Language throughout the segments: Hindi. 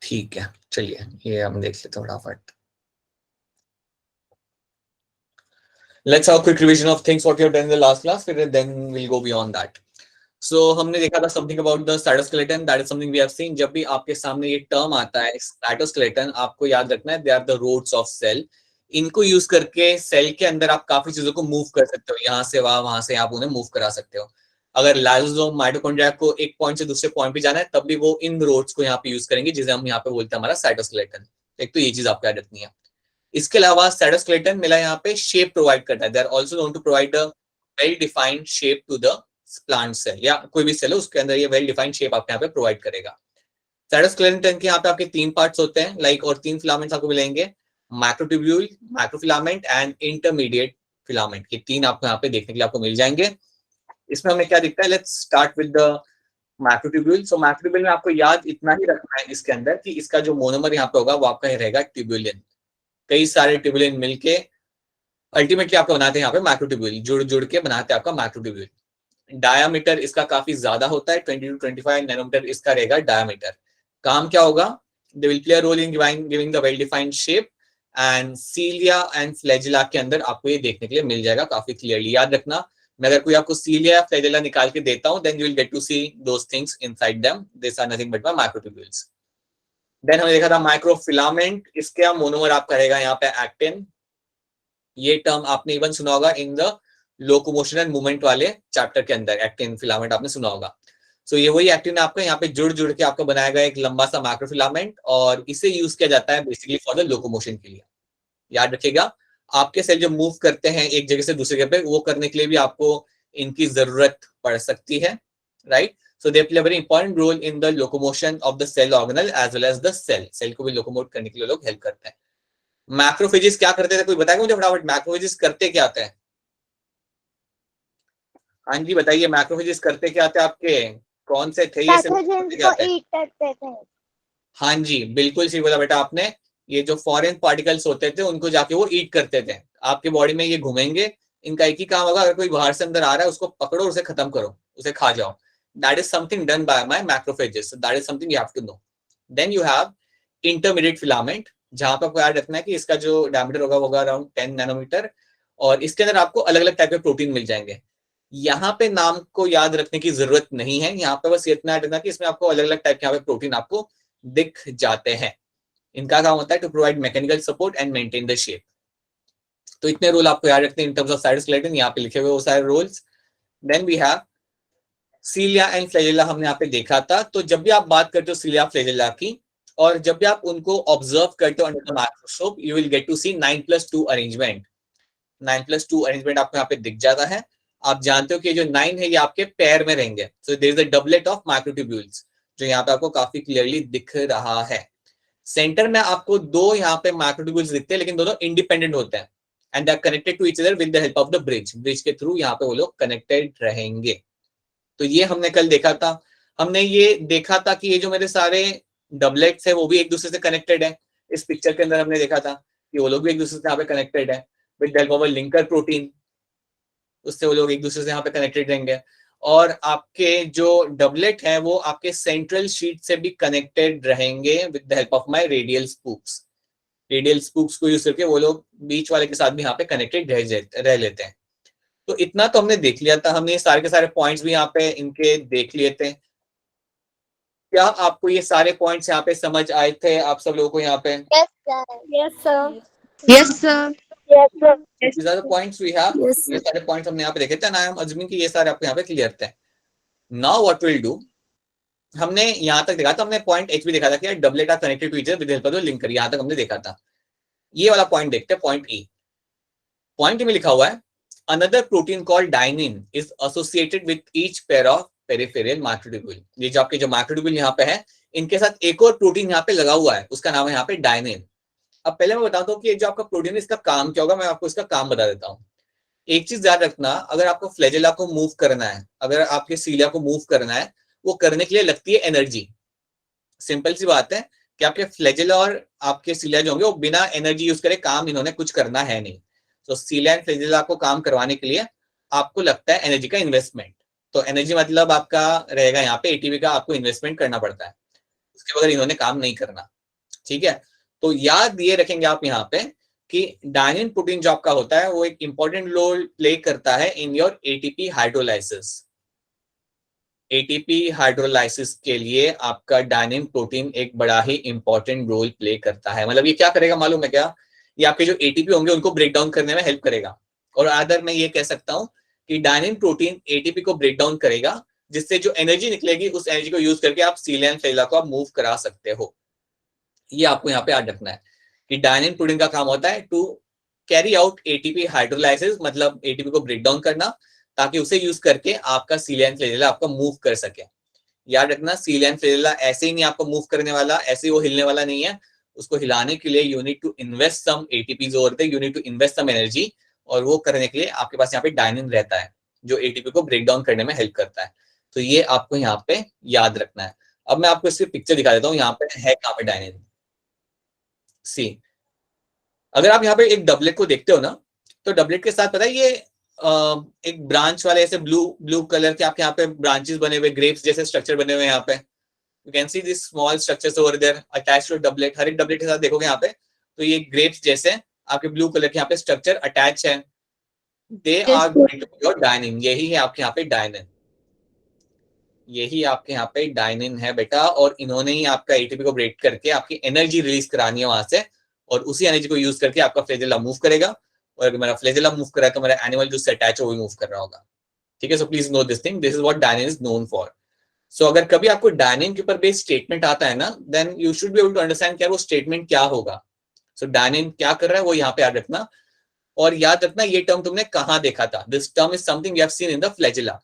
ठीक है, चलिए ये हम देख लेते हैं फटाफट। Let's have a quick revision of things what we have done in the last class, फिर then we'll go beyond that. So हमने देखा था something about the cytoskeleton, that is something we have seen. जब भी आपके सामने ये टर्म आता है cytoskeleton, आपको याद रखना है they are the roads of cell. इनको यूज करके सेल के अंदर आप काफी चीजों को मूव कर सकते हो, यहाँ से वहां से आप उन्हें मूव करा सकते हो। अगर लाइसोसोम माइटोकॉन्ड्रिया को एक पॉइंट से दूसरे पॉइंट पे जाना है तब भी वो इन रोड्स को यहाँ पे यूज करेंगे, जिसे हम यहाँ पे बोलते हैं हमारा साइटोस्केलेटन। एक तो ये चीज आपको याद रखनी है। इसके अलावा साइटोस्केलेटन मिला यहाँ पे शेप प्रोवाइड करता है। They are also known to provide a well defined shape to the plant cell, या कोई भी सेल है उसके अंदर ये वेल डिफाइंड शेप आपको यहाँ पे प्रोवाइड करेगा। साइटोस्केलेटन के यहाँ पे आपके 3 पार्ट्स होते हैं, लाइक, और 3 फिलामेंट्स आपको मिलेंगे, मैक्रोट्यूब्यूल, मैक्रोफिलामेंट एंड इंटरमीडिएट फिलामेंट। ये 3 आपको यहाँ पे देखने के लिए आपको मिल जाएंगे। इसमें हमें क्या दिखता है, let's start with the microtubule. So microtubule में आपको याद इतना ही रखना है इसके अंदर कि इसका जो मोनोमर यहाँ पे होगा वो आपका ही रहेगा ट्यूब्यूलिन। कई सारे ट्यूब्यूलिन मिलके अल्टीमेटली आपको बनाते हैं यहाँ पे मैक्रोट्यूब्यूल, जुड़ जुड़ के बनाते हैं आपका मैक्रोट्यूब्यूल। डायामीटर इसका काफी ज्यादा होता है, 20 to 25 नैनोमीटर इसका रहेगा डायामीटर। काम क्या होगा, they will play a role in giving the well defined shape, and cilia and flagella के अंदर आपको ये देखने के लिए मिल जाएगा काफी क्लियरली। याद रखना, मैं अगर कोई आपको सीलिया फ्लैजिला निकाल के देता हूं, then you will get to see those things inside them, this are nothing but my microtubules. Then हमने देखा था माइक्रोफिलामेंट, इसका मोनोमर आपका रहेगा यहाँ पे एक्टिन। ये टर्म आपने इवन सुना होगा इन द लोकोमोशन एंड मूवमेंट वाले चैप्टर के अंदर, एक्टिन फिलामेंट आपने सुना होगा। सो ये वही एक्टिन आपका यहाँ पे जुड़ जुड़ के आपको बनाया गया एक लंबा सा माइक्रोफिलामेंट, और इसे यूज किया जाता है बेसिकली फॉर द लोकोमोशन के लिए। याद रखिएगा, आपके सेल जो मूव करते हैं एक जगह से दूसरी जगह पे, वो करने के लिए भी आपको इनकी जरूरत पड़ सकती है, right. So they play very important role in the locomotion of the cell organelle as well as the cell. Cell को भी लोकोमोट करने के लिए लोग हेल्प करते हैं। मैक्रोफेजेस क्या करते थे, कोई बताएगा मुझे फटाफट, मैक्रोफेजेस करते क्या आते हैं? हाँ जी बताइए, मैक्रोफेजेस करते क्या आते हैं आपके, कौन से थे ये सब? हाँ जी, बिल्कुल सही बोला बेटा आपने। ये जो फॉरेन पार्टिकल्स होते थे उनको जाके वो ईट करते थे। आपके बॉडी में ये घूमेंगे, इनका एक ही काम होगा, अगर कोई बाहर से अंदर आ रहा है उसको पकड़ो और उसे खत्म करो, उसे खा जाओ। That is something done by my macrophages, that is something you have to know. Then you have intermediate filament, जहां पर आपको याद रखना है कि इसका जो डायमीटर होगा वो होगा अराउंड 10 नैनोमीटर, और इसके अंदर आपको अलग अलग टाइप के प्रोटीन मिल जाएंगे। यहाँ पे नाम को याद रखने की जरूरत नहीं है, यहाँ पे बस इतना याद रखना कि इसमें आपको अलग अलग टाइप के यहाँ पे प्रोटीन आपको दिख जाते हैं। इनका काम होता है to provide mechanical support and maintain the shape. तो इतने रोल आपको याद रखते हैं इन टर्म्स ऑफ साइटोस्केलेटन, यहाँ पे लिखे हुए वो सारे roles. Then we have cilia and flagella, हमने यहाँ पे देखा था। तो जब भी आप बात करते हो सीलिया फ्लैजेला की, और जब भी आप उनको ऑब्जर्व करते हो under the microscope, you will get to see 9+2 arrangement. 9+2 arrangement आपको यहाँ पे दिख जाता है। आप जानते हो कि जो 9 है ये आपके पैर में रहेंगे। So there is a doublet of microtubules, जो यहाँ पे आपको काफी क्लियरली दिख रहा है। सेंटर में आपको 2 यहाँ पे माइक्रोट्यूब्यूल्स दिखते हैं, लेकिन दोनों इंडिपेंडेंट होते हैं, and they are connected to each other with the help of the bridge. Bridge के थ्रू यहाँ पे वो लोग कनेक्टेड रहेंगे। तो ये हमने कल देखा था। हमने ये देखा था कि ये जो मेरे सारे डबलेट्स है वो भी एक दूसरे से कनेक्टेड है। इस पिक्चर के अंदर हमने देखा था कि वो लोग भी एक दूसरे से यहाँ पे कनेक्टेड है with the help of a linker protein, उससे वो लोग एक दूसरे से यहाँ पे कनेक्टेड रहेंगे। और आपके जो डबलेट है वो आपके सेंट्रल शीट से भी कनेक्टेड रहेंगे with the help of my radial spokes. Radial spokes को यूज करके वो लोग बीच वाले के साथ भी यहाँ पे कनेक्टेड रह लेते हैं। तो इतना तो हमने देख लिया था, हमने सारे के सारे पॉइंट्स भी यहाँ पे इनके देख लिए थे। क्या आपको ये सारे पॉइंट्स यहाँ पे समझ आए थे आप सब लोगों को यहाँ पे? Yes, sir. Yes, sir. These are the points we have. ये सारे पॉइंट्स हमने यहाँ पे देखे थे ना, हम अज्यूमिंग कि ये सारे आपको यहाँ पे क्लियर थे। नाउ व्हाट विल डू, हमने यहाँ तक देखा था, हमने पॉइंट एच भी देखा था कि doublet are connected to each other with the help of the linker, यहाँ तक हमने देखा था। ये वाला पॉइंट देखते हैं, पॉइंट ई। पॉइंट में लिखा हुआ है another protein called dynein is associated with each pair of peripheral microtubule। ये जो आपके जो माइक्रोट्यूब्यूल यहाँ पे है, इनके साथ एक और प्रोटीन यहाँ पे लगा हुआ है, उसका नाम है यहाँ पे डायनिन। अब पहले मैं बताता हूँ कि ये जो आपका प्रोटीन है इसका काम क्या होगा, मैं आपको इसका काम बता देता हूँ। एक चीज याद रखना, अगर आपको फ्लैजेला को मूव करना है, अगर आपके सीलिया को मूव करना है, वो करने के लिए लगती है एनर्जी। सिंपल सी बात है कि आपके फ्लैजेला और आपके सीलिया जो होंगे वो बिना एनर्जी यूज करे काम इन्होंने कुछ करना है नहीं। तो सीलिया एंड फ्लैजेला को काम करवाने के लिए आपको लगता है एनर्जी का इन्वेस्टमेंट। तो एनर्जी मतलब आपका रहेगा यहाँ पे एटीपी का आपको इन्वेस्टमेंट करना पड़ता है, उसके बगैर इन्होंने काम नहीं करना। ठीक है, तो याद ये रखेंगे आप यहाँ पे कि डायनिन प्रोटीन जो आपका होता है वो एक इंपॉर्टेंट रोल प्ले करता है in your ATP hydrolysis. ATP hydrolysis के लिए आपका डायनिन प्रोटीन एक बड़ा ही इंपॉर्टेंट रोल प्ले करता है। मतलब ये क्या करेगा मालूम है क्या? ये आपके जो एटीपी होंगे उनको ब्रेक डाउन करने में हेल्प करेगा। और अदर मैं ये कह सकता हूं कि डायनिन प्रोटीन एटीपी को ब्रेक डाउन करेगा, जिससे जो एनर्जी निकलेगी उस एनर्जी को यूज करके आप सीलियन फेला को आप मूव करा सकते हो। ये आपको यहाँ पे याद रखना है कि डायनिन प्रोटीन का काम होता है to carry out ATP hydrolysis, मतलब एटीपी को ब्रेक डाउन करना, ताकि उसे यूज करके आपका सीलियन फ्लैजेला आपका मूव कर सके। याद रखना, सीलियन फ्लैजेला ऐसे ही नहीं आपको मूव करने वाला, ऐसे ही वो हिलने वाला नहीं है। उसको हिलाने के लिए you need to invest some ATPs over there, you need to invest some energy, और वो करने के लिए आपके पास यहाँ पे डायनिन रहता है जो एटीपी को ब्रेक डाउन करने में हेल्प करता है। तो ये आपको यहाँ पे याद रखना है। अब मैं आपको इसकी पिक्चर दिखा देता हूँ, यहाँ पे है कहाँ पे डायनिन। सी, अगर आप यहाँ पे एक डबलेट को देखते हो ना, तो डबलेट के साथ पता है ये एक ब्रांच वाले ऐसे ब्लू ब्लू कलर के आपके यहाँ पे ब्रांचेस बने हुए, ग्रेप्स जैसे स्ट्रक्चर बने हुए यहाँ पे। You can see this small structures over there attached to doublet. हर एक डबलेट के साथ देखोगे यहाँ पे तो ये ग्रेप्स जैसे आपके ब्लू कलर के यहाँ पे स्ट्रक्चर अटैच है। They are going to be your dynein. यही है आपके यहाँ पे डायनिन, यही आपके यहाँ पे डायनिन है बेटा। और इन्होंने ही आपका एटीपी को ब्रेक करके आपकी एनर्जी रिलीज करानी है वहां से, और उसी एनर्जी को यूज करके आपका फ्लैजेला मूव करेगा। और अगर मेरा फ्लैजेला मूव कर रहा है तो मेरा एनिमल जो अटैच है वो मूव कर रहा होगा। ठीक है, so please know this thing, this is what dynein is known for. So अगर कभी आपको डायनिन के ऊपर बेस्ड स्टेटमेंट आता है ना, then you should be able to understand क्या वो स्टेटमेंट क्या होगा। सो डायनिन क्या कर रहा है वो यहाँ पे याद रखना। और याद रखना ये टर्म तुमने कहाँ देखा था। This term is something you have seen in the flagella.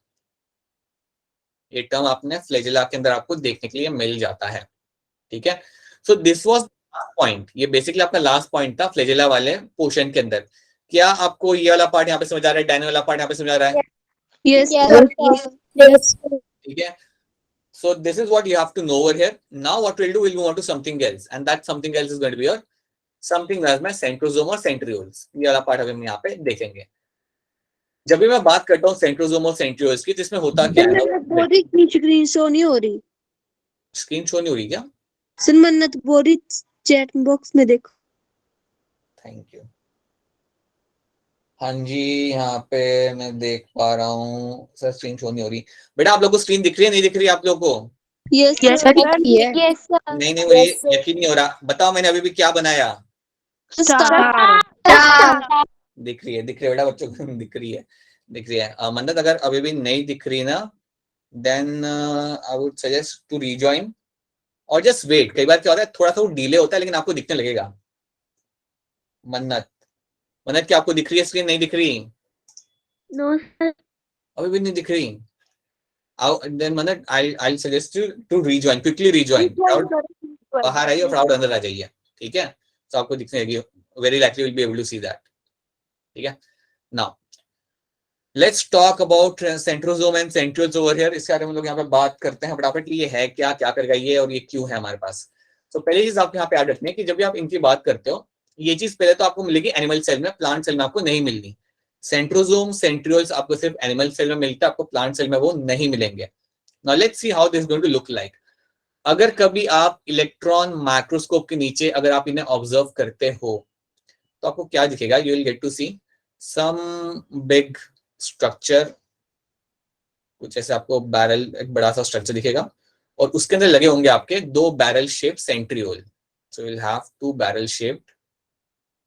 ये टर्म आपने फ्लैजेला के अंदर आपको देखने के लिए मिल जाता है। ठीक है, सो दिस वाज पॉइंट। ये बेसिकली आपका लास्ट पॉइंट था फ्लैजेला वाले पोर्शन के अंदर। क्या आपको ये वाला पार्ट यहाँ पे समझ आ रहा है? डायनिन वाला पार्ट यहाँ पे समझ आ रहा है? Yes, Yes. yes. ठीक है, so this is what you have to know over here. Now what we'll do, we'll move on to something else, and that something else is going to be your something as my centrosome और centrioles। ये वाला पार्ट अभी हम यहाँ पे देखेंगे। जब भी मैं बात करता हूँ सेंट्रोजोम और सेंट्रियोल्स की, तो इसमें होता क्या है ना, स्क्रीन शो नहीं हो रही। स्क्रीन शो नहीं हो रही क्या? सुन मन्नत बोल रही चैट बॉक्स में देखो। Thank you. हाँ जी, यहाँ पे मैं देख पा रहा हूँ सर, स्क्रीन शो नहीं हो रही। बेटा आप लोग को स्क्रीन दिख रही है, नहीं दिख रही आप लोग को? Yes Yes, sir. yes, sir. नहीं नहीं, मुझे Yes, sir. यकीन नहीं हो रहा। बताओ मैंने अभी भी क्या बनाया? स्टार। Star. दिख रही है, दिख रही है बेटा, बच्चों को दिख रही है, दिख रही है। मन्नत अगर अभी भी नहीं दिख रही ना, then I would suggest to rejoin और जस्ट वेट। कई बार क्या होता है, थोड़ा सा डिले होता है लेकिन आपको दिखने लगेगा। मन्नत, मन्नत क्या आपको दिख रही है स्क्रीन? नहीं दिख रही? No sir. अभी भी नहीं दिख रही? Then Mannat I suggest you to rejoin, quickly rejoin. बाहर आइए और फ्राउड अंदर आ जाइए। ठीक है, तो आपको दिखने लगी, very likely will be able to see that. ठीक है, now let's talk about centrosome and centrioles over here. इसके बारे में हम लोग यहाँ पे बात करते हैं फटाफट। ये है क्या, क्या करेगा ये, और ये क्यों है हमारे पास। तो पहली चीज आप यहाँ पे याद रखनी है कि जब भी आप इनकी बात करते हो, ये चीज पहले तो आपको मिलेगी एनिमल सेल में, प्लांट सेल में आपको नहीं मिलनी। सेंट्रोसोम सेंट्रियोल्स आपको सिर्फ एनिमल सेल में मिलता है, आपको प्लांट सेल में वो नहीं मिलेंगे। Now let's see how this going to look like. अगर कभी आप इलेक्ट्रॉन माइक्रोस्कोप के नीचे अगर आप इन्हें ऑब्जर्व करते हो तो आपको क्या दिखेगा? You will get to see some big structure, कुछ ऐसे आपको बैरल, एक बड़ा सा स्ट्रक्चर दिखेगा, और उसके अंदर लगे होंगे आपके दो barrel shape centriole. So will have two barrel shaped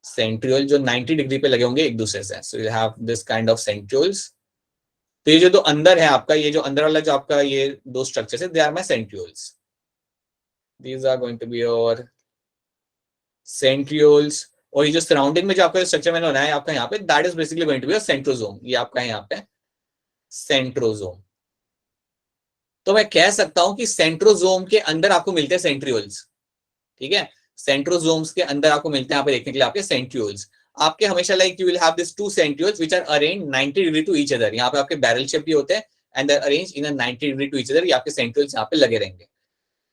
centriole जो 90 डिग्री पे लगे होंगे एक दूसरे से। So will have this kind of centrioles. तो ये जो तो अंदर है आपका, ये जो अंदर वाला जो आपका ये दो स्ट्रक्चर है, they are my centrioles. These are going to be your centrioles. और ये जो सराउंडिंग में जो आपका स्ट्रक्चर मैंने बनाया है आपका यहाँ पे, that is basically going to be a centrosome. ये आपका है यहाँ पे सेंट्रोसोम। तो मैं कह सकता हूं कि सेंट्रोसोम के अंदर आपको मिलते हैं सेंट्रियोल्स। ठीक है, सेंट्रोसोम्स के अंदर आपको मिलते हैं यहाँ पे देखने के लिए आपके सेंट्रियोल्स। आपके हमेशा like you will have this two centrioles which are arranged 90 degree to each other. यहाँ पे आपके बैरल शेप भी होते हैं and they are arranged in a 90 degree to each other. ये आपके सेंट्रियोल्स यहाँ पे लगे रहेंगे।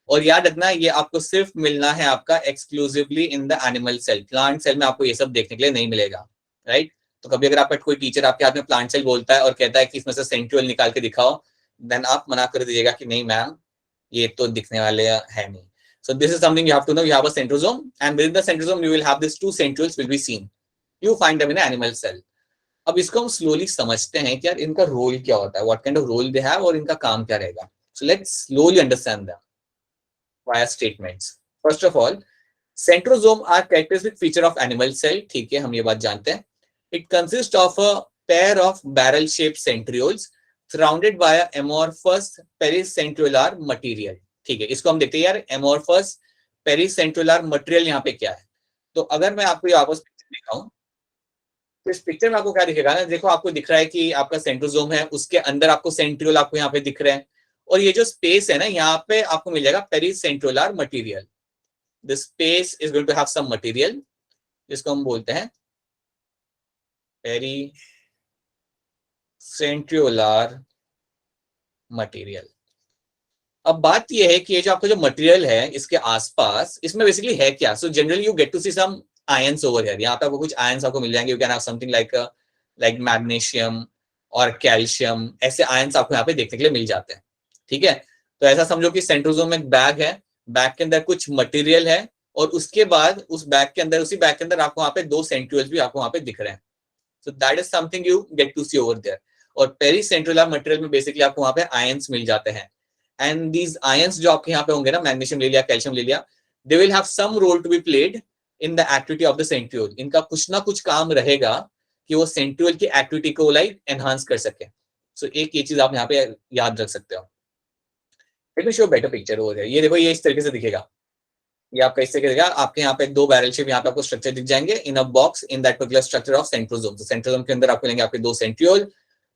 और याद रखना ये आपको सिर्फ मिलना है आपका exclusively in the animal cell. Plant cell में आपको ये सब देखने के लिए नहीं मिलेगा, राइट। तो कभी अगर आपका कोई टीचर आपके हाथ में प्लांट सेल बोलता है और कहता है कि इसमें से सेंट्रियोल निकाल के दिखाओ, देन आप मना कर दीजिएगा कि नहीं मैम, ये तो दिखने वाले है नहीं। So this is something you have to know. You have a centrosome, and within the centrosome you will have these two centrioles will be seen. You find them in an animal cell. अब इसको हम slowly समझते हैं कि यार इनका रोल क्या होता है, what kind of role they have और इनका काम क्या रहेगा. So let's slowly understand them via statements. First of all, centrosome are characteristic feature of animal cell. ठीक है, हम ये बात जानते हैं. It consists of a pair of barrel-shaped centrioles surrounded by a amorphous pericentriolar material. ठीक है, इसको हम देखते हैं यार amorphous pericentriolar material यहाँ पे क्या है. तो अगर मैं आपको ये वापस पिक्चर दिखाऊं, तो इस पिक्चर में आपको क्या दिखेगा ना, देखो आपको दिख रहा है कि आपका सेंट्रोसोम है, उसके अंदर आपको सेंट्रियोल आपको यहाँ पे दिख रहे हैं, और ये जो स्पेस है ना यहाँ पे आपको मिल जाएगा pericentriolar material. This space is going to have some material जिसको हम बोलते हैं पेरीसेंट्रियोलर मटेरियल. अब बात ये है कि ये जो आपका जो मटेरियल है इसके आसपास, इसमें बेसिकली है क्या. So generally you get to see some ions over here. यहाँ पे आपको कुछ आयंस आपको मिल जाएंगे. You can have something like magnesium और कैल्शियम. ऐसे आयंस आपको यहाँ पे देखने के लिए मिल जाते हैं. ठीक है, तो ऐसा समझो कि सेंट्रोसोम में एक बैग है, बैग के अंदर कुछ मटेरियल है, और उसके बाद उस बैग के अंदर, उसी बैग के अंदर आपको वहाँ पे दो सेंट्रियोल्स भी आपको वहाँ पे दिख रहे हैं. So that is something you get to see over there. और पेरीसेंट्रियोलर मटेरियल में बेसिकली आपको वहाँ पे आयंस मिल जाते हैं. एंड दीज आयंस जो आपके यहाँ पे होंगे ना, मैग्नीशियम ले लिया, कैल्शियम ले लिया, they will have some role to be played in the activity of the centriole. इनका कुछ ना कुछ काम रहेगा कि वो सेंट्रियोल की एक्टिविटी को लाइक एनहांस कर सके. सो एक ये चीज आप यहाँ पे याद रख सकते हो. Let me show better picture हो जाए. ये देखो, ये इस तरीके से दिखेगा. ये आपका इस तरीके से दिखेगा. आपके यहाँ पे दो बैरल शेप यहाँ पे आपको स्ट्रक्चर दिख जाएंगे in a box in that particular structure of centrosome. तो सेंट्रोसोम के अंदर आपको मिलेंगे आपके दो सेंट्रियोल,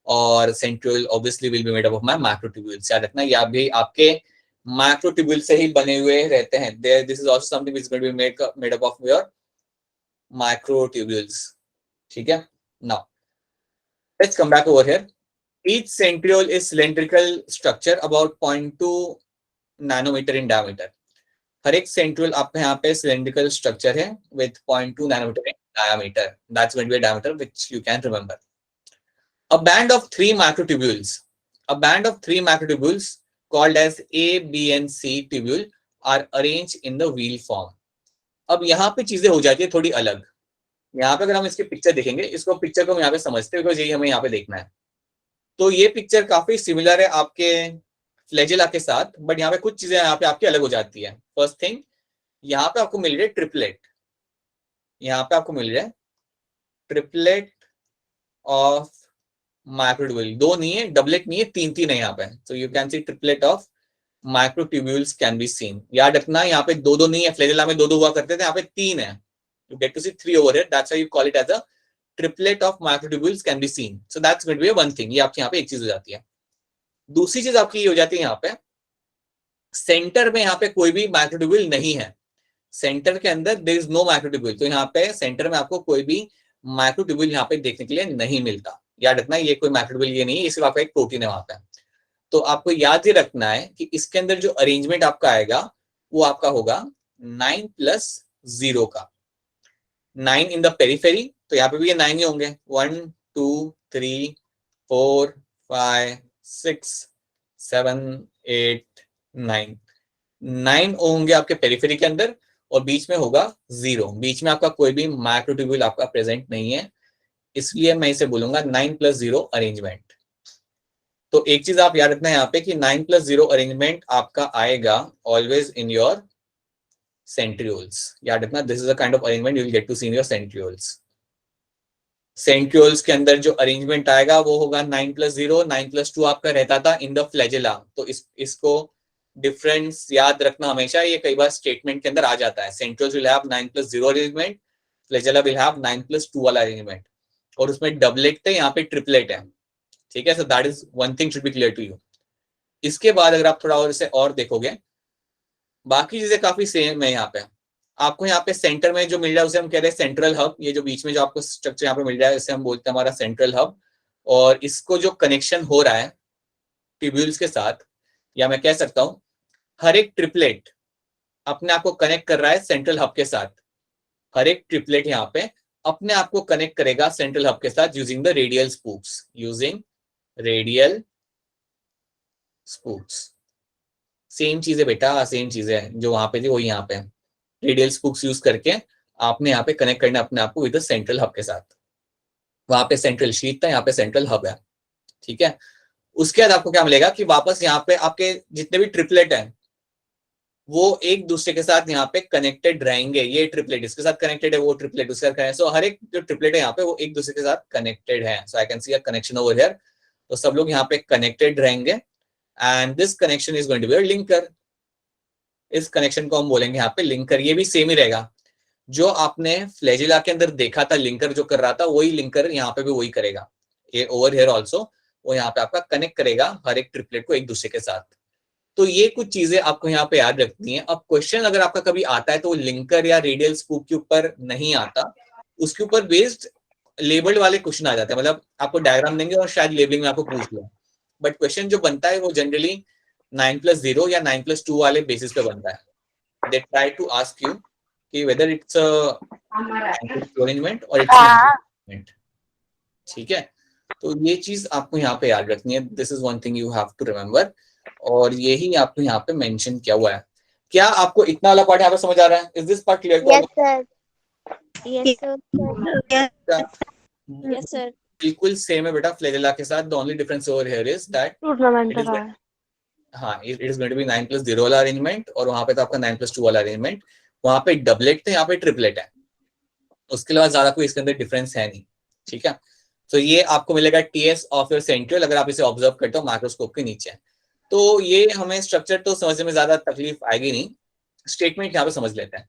और centriole obviously will be made up of my microtubules. याद रखना, ये भी आपके मैक्रोट्यूब्यूल से ही बने हुए रहते हैं. This is also something which is going to be made up of your microtubules. ठीक है, now let's come back over here. Each centriole is cylindrical structure about 0.2 nanometer in diameter. हर एक centriole आपके यहाँ पे cylindrical structure है with 0.2 nanometer in diameter. That's going to be a diameter which you can remember. A band of three macrotubules called as A, B and C tubule are arranged in the wheel form. अब यहाँ पे चीजें हो जाती है थोड़ी अलग. यहाँ पे अगर हम इसकी पिक्चर देखेंगे, इसको पिक्चर को हम यहाँ पे समझते हैं बिकॉज यही हमें यहाँ पे देखना है. तो ये पिक्चर काफी सिमिलर है आपके फ्लैजेला के साथ, बट यहाँ पे कुछ चीजें यहाँ पे आपकी अलग हो जाती है. फर्स्ट थिंग, यहाँ पे आपको मिल रहा है ट्रिपलेट. यहाँ पे आपको मिल रहा है ट्रिपलेट ऑफ माइक्रोट्यूब्यूल. दो नहीं है, डबलेट नहीं है, तीन है यहाँ पे. सो you can C triplet of microtubules can be scene. याद रखना, यहाँ पे दो नहीं है. फ्लैजेला में दो हुआ करते थे, यहाँ पे तीन है. You get to see 3 over here. That's why you call it as a triplet of microtubules can be seen. So that's going to be one thing. ये आपके यहाँ पे एक चीज हो जाती है. दूसरी चीज आपकी ये हो जाती है, यहाँ पे सेंटर में यहाँ पे कोई भी माइक्रोट्यूब्यूल नहीं है. सेंटर के अंदर देयर इज नो माइक्रोट्यूब्यूल. तो यहाँ पे सेंटर में आपको कोई भी माइक्रोट्यूब्यूल यहाँ पे देखने के लिए नहीं मिलता. याद रखना, ये कोई माइक्रोट्यूब्यूल ये नहीं है, ये सिर्फ आपका एक प्रोटीन है वहां पे. तो आपको याद ही रखना है कि इसके अंदर जो अरेंजमेंट आपका आएगा वो आपका होगा 9+0 का. 9 इन द पेरीफेरी, तो यहाँ पे भी ये 9 ही होंगे. 1 2 3 4 5 6 7 8 9 होंगे आपके पेरीफेरी के अंदर, और बीच में होगा 0. बीच में आपका कोई भी माइक्रोट्यूब्यूल आपका प्रेजेंट नहीं है, इसलिए मैं इसे बोलूंगा 9+0 अरेंजमेंट. तो एक चीज आप याद रखना है यहाँ पे कि 9+0 अरेंजमेंट आपका आएगा ऑलवेज इन योर centrioles. याद रखना, this is the kind of arrangement you will get to see in your centrioles. Centrioles के अंदर जो अरेंजमेंट आएगा वो होगा 9+0. 9+2 आपका रहता था इन द फ्लैजेला. तो इसको डिफरेंस याद रखना हमेशा. ये कई बार स्टेटमेंट के अंदर आ जाता है. Centrioles will have 9+0 arrangement, flagella will have 9+2 वाला अरेंजमेंट, और उसमें डबलेट थे, यहाँ पे ट्रिपलेट है. ठीक है, so that is one thing should be clear to you. इसके बाद अगर आप थोड़ा और इसे और देखोगे, बाकी चीजें काफी सेम है. यहाँ पे आपको यहाँ पे सेंटर में जो मिल रहा है उसे हम कह रहे हैं सेंट्रल हब. ये जो बीच में जो आपको स्ट्रक्चर यहाँ पे मिल रहा है इसे हम बोलते हैं हमारा सेंट्रल हब. और इसको जो कनेक्शन हो रहा है ट्यूब्यूल्स के साथ, या मैं कह सकता हूँ हर एक ट्रिपलेट अपने आप को कनेक्ट कर रहा है सेंट्रल हब के साथ. हर एक ट्रिपलेट यहाँ पे अपने आप को कनेक्ट करेगा सेंट्रल हब के साथ using the radial spokes. Using radial spokes. Same चीज है बेटा, सेम चीज है, जो वहां पे थी वही यहाँ पे। रेडियल स्पूक्स यूज करके आपने यहाँ पे कनेक्ट करना अपने आप को विद सेंट्रल हब के साथ। वहां पे सेंट्रल शीट था, यहाँ पे सेंट्रल हब है, ठीक है। उसके बाद आपको क्या मिलेगा कि वापस यहाँ पे आपके जितने भी ट्रिपलेट हैं वो एक दूसरे के साथ यहाँ पे कनेक्टेड रहेंगे। ये ट्रिपलेट इसके साथ कनेक्टेड है, वो ट्रिपलेट उसके साथ कनेक्टेड है। सो हर एक जो ट्रिपलेट है यहाँ पे वो एक दूसरे के साथ कनेक्टेड है। So I can see a connection over here. तो सब लोग यहाँ पे कनेक्टेड रहेंगे and this connection is going to be a linker. इस कनेक्शन को हम बोलेंगे यहाँ पे लिंकर। ये भी सेम ही रहेगा, जो आपने फ्लैजिला के अंदर देखा था लिंकर जो कर रहा था, वही लिंकर यहाँ पे भी वही करेगा। ये ओवर हियर ऑल्सो वो यहाँ पे आपका कनेक्ट करेगा हर एक ट्रिपलेट को एक दूसरे के साथ। तो ये कुछ चीजें आपको यहाँ पे याद रखनी है। अब क्वेश्चन अगर आपका कभी आता है तो लिंकर या रेडियल स्पूक के ऊपर नहीं आता, उसके ऊपर बेस्ड लेबल्ड वाले क्वेश्चन आ जाते हैं। मतलब आपको डायग्राम देंगे और शायद लेबलिंग में आपको पूछ लिया, बट क्वेश्चन जो बनता है वो जनरली 9+0 या 9+2 वाले बेसिस पे बनता है। They try to ask you कि वेदर इट्स अरेंजमेंट और इट्स अरेंजमेंट, ठीक है। तो ये चीज आपको यहाँ पे याद रखनी है। This is one thing you have to remember, और यही आपको यहाँ पे मेंशन किया हुआ है। क्या आपको इतना वाला पार्ट यहाँ पे समझ आ रहा है? Is this part clear? Yes, sir. Yes, sir. Yes, sir. बिल्कुल सेम है बेटा फ्लैजिला के साथ। The only difference over here is that हाँ it is going to be 9+0 वाला अरेंजमेंट, और वहां पे तो आपका 9+2 वाला अरेंजमेंट। वहां पे डबलेट थे, यहाँ पे ट्रिपलेट है। उसके अलावा ज्यादा कोई इसके अंदर डिफरेंस है नहीं, ठीक है। तो ये आपको मिलेगा टीएस ऑफ योर सेंट्रल, अगर आप इसे ऑब्जर्व करते हो माइक्रोस्कोप के नीचे। तो ये हमें स्ट्रक्चर तो समझने में ज्यादा तकलीफ आएगी नहीं, स्टेटमेंट यहाँ पे समझ लेते हैं।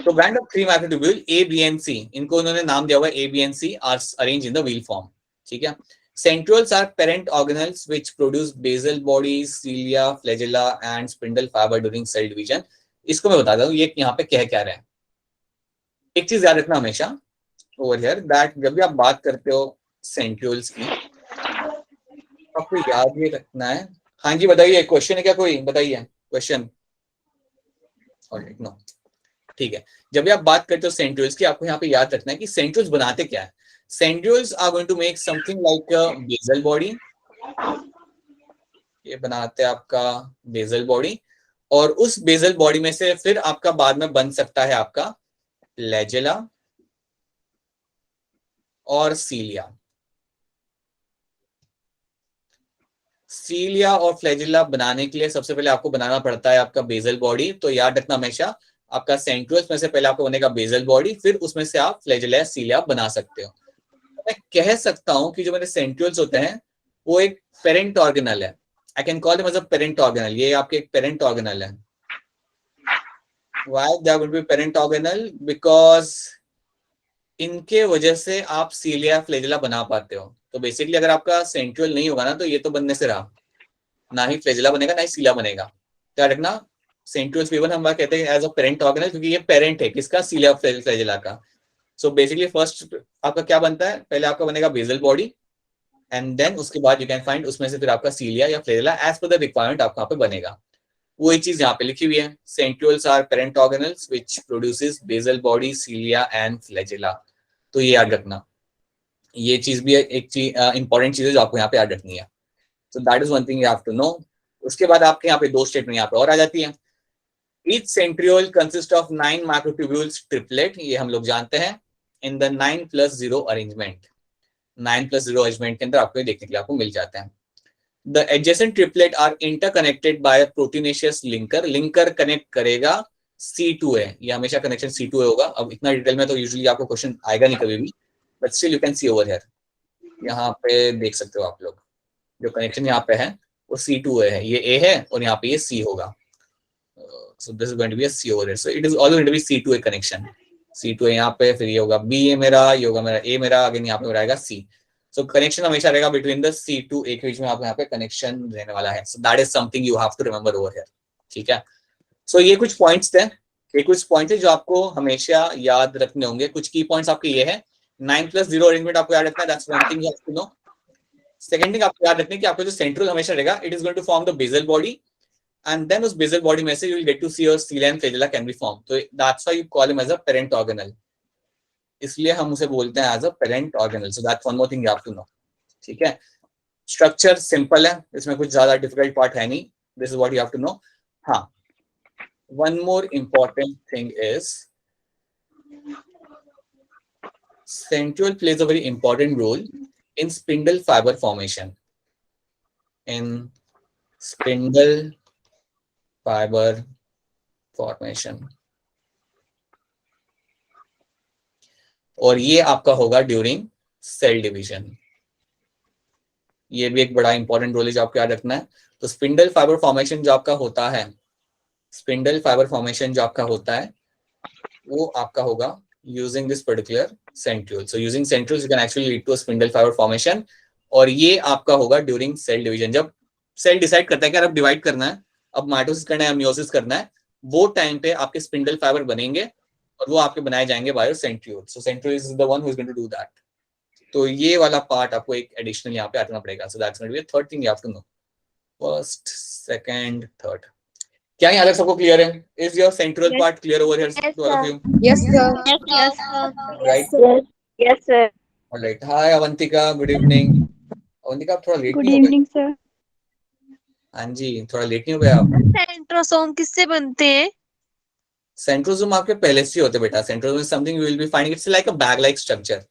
तो band of 3 microtubule A B and C, इनको उन्होंने नाम दिया हुआ है A B and C are arrange in the wheel form, ठीक है। Centrioles are parent organelles which produce basal bodies, cilia, flagella and spindle fiber during cell division. इसको मैं बताता हूँ ये यहाँ पे कह क्या रहे हैं। एक चीज याद रखना हमेशा ओवर हियर दैट जब भी आप बात करते हो सेंट्रियोल्स की, आपको याद ये रखना है। हाँ जी बताइए, क्वेश्चन है क्या कोई? बताइए क्वेश्चन। नो, ठीक है। जब भी आप बात करते हो सेंट्रियोल्स की, आपको यहाँ पे याद रखना है कि सेंट्रियोल्स बनाते क्या है। Centrioles are going to make something like a basal body. ये बनाते हैं आपका बेसल बॉडी, और उस बेसल बॉडी में से फिर आपका बाद में बन सकता है आपका फ्लैजेला और सीलिया। सीलिया और फ्लैजिला बनाने के लिए सबसे पहले आपको बनाना पड़ता है आपका बेसल बॉडी। तो याद रखना हमेशा आपका सेंट्रियोल्स में से पहले आपको बनेगा बेसल बॉडी, फिर उसमें से आप फ्लैजिला या सीलिया बना सकते हो। मैं कह सकता हूं कि जो मेरे सेंट्रियोल्स होते हैं वो एक पेरेंट ऑर्गेनल है। I can call them as a parent organelle. ये आपके एक पेरेंट ऑर्गेनल है। Why they are going to be parent organelle? Because इनके वजह से आप सीलिया फ्लैजिला बना पाते हो। तो बेसिकली अगर आपका सेंट्रियोल नहीं होगा ना तो ये तो बनने से रहा, ना ही फ्लैजिला बनेगा ना ही सीलिया बनेगा। क्या रखना, सेंट्रियोल्स भी हम कहते हैं एज अ पेरेंट ऑर्गेनल, क्योंकि ये पेरेंट है किसका? सीलिया फ्लैजिला का। सो बेसिकली फर्स्ट आपका क्या बनता है, पहले आपका बनेगा बेसल बॉडी एंड देन उसके बाद यू कैन फाइंड उसमें से फिर आपका सीलिया या flagella as per the requirement आपका यहाँ पे बनेगा। वही चीज यहाँ पे लिखी हुई है, centrioles are parent organelles which produces basal body, cilia and flagella. तो ये याद रखना, ये चीज भी एक चीज इंपॉर्टेंट चीज है जो आपको यहाँ पे याद रखनी है। So that is one thing you have to know. उसके बाद आपके यहाँ पे दो स्टेटमेंट यहाँ पे और आ जाती है। Each centriole consists of 9 microtubules triplet, ये हम लोग जानते हैं, in the 9+0 arrangement। 9+0 arrangement के अंदर आपको ये देखने के लिए आपको मिल जाते हैं। The adjacent triplet are interconnected by a proteinaceous linker। linker connect करेगा C2A, ये हमेशा कनेक्शन C2A होगा। अब इतना डिटेल में तो यूजुअली आपको क्वेश्चन आएगा नहीं कभी भी, but still you can C over here. यहाँ पे देख सकते हो आप लोग, जो कनेक्शन यहाँ पे है वो C2A है, ये A है और यहाँ पे ये C होगा। So this is going to be a C over here. So it is all going to be C2A connection। C2A यहाँ पे, फिर ये होगा B ये मेरा, ये होगा मेरा A मेरा, अगेन यहाँ पे रहेगा C। So connection हमेशा रहेगा between the C2A के बीच में, आपको यहाँ पे connection रहने वाला है। So that is something you have to remember over here। ठीक है। So ये कुछ points थे, ये कुछ points थे जो आपको हमेशा याद रखने होंगे। कुछ key points आपके ये है, 9+0 arrangement आपको याद रखना है। That's one thing you have to know। Second thing आपको याद रखना है कि आपका जो central हमेशा रहेगा, it is going to form the basal body। And then उस basal body में से you will get to see your cilia and flagella can be formed। So that's why you call him as a parent organelle। इसलिए हम उसे बोलते हैं as a parent organelle। So that's one more thing you have to know। ठीक है। स्ट्रक्चर सिंपल है, इसमें कुछ ज्यादा डिफिकल्ट पार्ट है नहीं। This is what you have to know. हाँ, one more important thing is centriole plays a very important role in spindle fiber formation. In spindle fiber formation. और ये आपका होगा ड्यूरिंग सेल डिवीजन. ये भी एक बड़ा इंपॉर्टेंट रोल है जो आपको याद रखना है. तो स्पिंडल फाइबर फॉर्मेशन जो आपका होता है, स्पिंडल फाइबर फॉर्मेशन जो आपका होता है वो आपका होगा using this particular centriole. So using centrioles you can actually lead to a spindle fibre formation. और ये आपका होगा ड्यूरिंग सेल डिवीजन. जब सेल डिसाइड करता है कि अब डिवाइड करना है, अब माइटोसिस करना है, मियोसिस करना है, वो टाइम पे आपके स्पिंडल फाइबर बनेंगे और वो आपके बनाए जाएंगे by centriole. So centriole is the one who is going to do that. तो ये वाला पार्ट आपको एक एडिशनल यहाँ पे आना पड़ेगा. So that's going to be the third thing you have to know. First, second, third. क्या यहाँ तक सबको क्लियर है? Is your centriole part clear over here to all of you? Yes, sir. Yes, sir. Right. Yes, sir. Alright. Hi Avantika, good evening. Avantika आप थोड़ा लेट Good नहीं हो गए? evening, sir. हाँ जी, थोड़ा लेट नहीं हो गए आप? सेंट्रोसोम किससे बनते हैं? सेंट्रोसोम आपके पहले से ही होते बेटा. Centrosome is something you will be finding. It's like a bag like structure.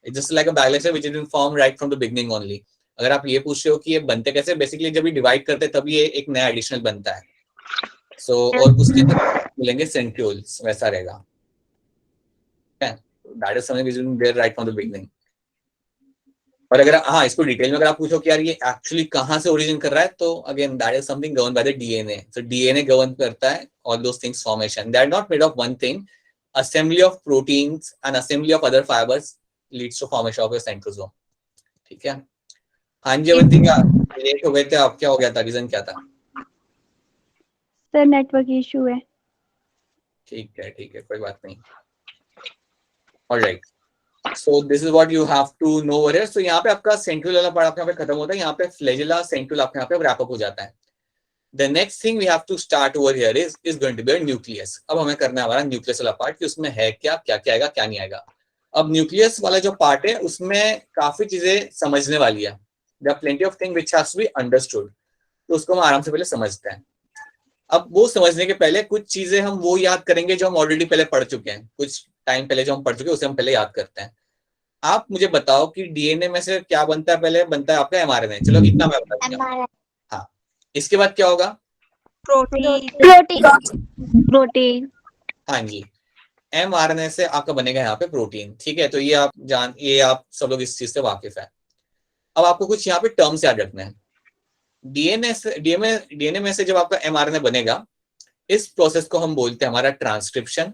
It's just like a bag like which is in form right from the beginning only. अगर आप ये पूछ रहे हो कि ये बनते कैसे, बेसिकली जब ये डिवाइड करते हैं तभी ये एक नया एडिशनल बनता है. सो और उसके अंदर मिलेंगे सेंट्रियोल्स, वैसा रहेगा. That is something which is there right from the beginning. और अगर हाँ इसको डिटेल में अगर आप पूछो कि यार ये एक्चुअली कहाँ से ओरिजिन कर रहा है, तो again that is something govern by the DNA. So DNA govern करता है all those things formation. They are not made of one thing. Assembly of proteins and assembly of other fibres leads to formation of your centrosome. ठीक है. हाँ जी अवंतिका, लेट हो गए थे आप, क्या हो गया था? रीजन क्या था? सर नेटवर्क इशू है. ठीक है, कोई बात नहीं. Alright. So this is what you have to know over here. So यहाँ पे आपका सेंट्रियोल वाला पार्ट आपके यहाँ पे खत्म होता है. यहाँ पे फ्लैजेला सेंट्रियोल आपके यहाँ पे रैप अप हो जाता है. The next thing we have to start over here is going to be a nucleus. अब हमें करना है हमारा न्यूक्लियस वाला पार्ट कि उसमें है क्या क्या आएगा क्या नहीं आएगा. अब न्यूक्लियस वाला जो पार्ट है उसमें काफी चीजें समझने वाली है. There are plenty of things which has to be understood. तो उसको हम आराम से पहले समझते हैं. अब वो समझने के पहले कुछ चीजें हम वो याद करेंगे जो हम ऑलरेडी पहले पढ़ चुके हैं. कुछ टाइम पहले जो हम पढ़ चुके हैं उसे हम पहले याद करते हैं. आप मुझे बताओ कि डीएनए में से क्या बनता है? पहले बनता है आपका एमआरएनए. चलो इतना मैं बता दूंगा. हाँ, इसके बाद क्या होगा? Protein. हाँ जी, एमआरएनए से आपका बनेगा यहाँ पे प्रोटीन. ठीक है, तो ये आप सब लोग इस चीज से वाकिफ है. अब आपको कुछ यहाँ पे टर्म्स याद रखना है. डीएनए में से जब आपका एमआरएनए बनेगा, इस प्रोसेस को हम बोलते हैं हमारा ट्रांसक्रिप्शन.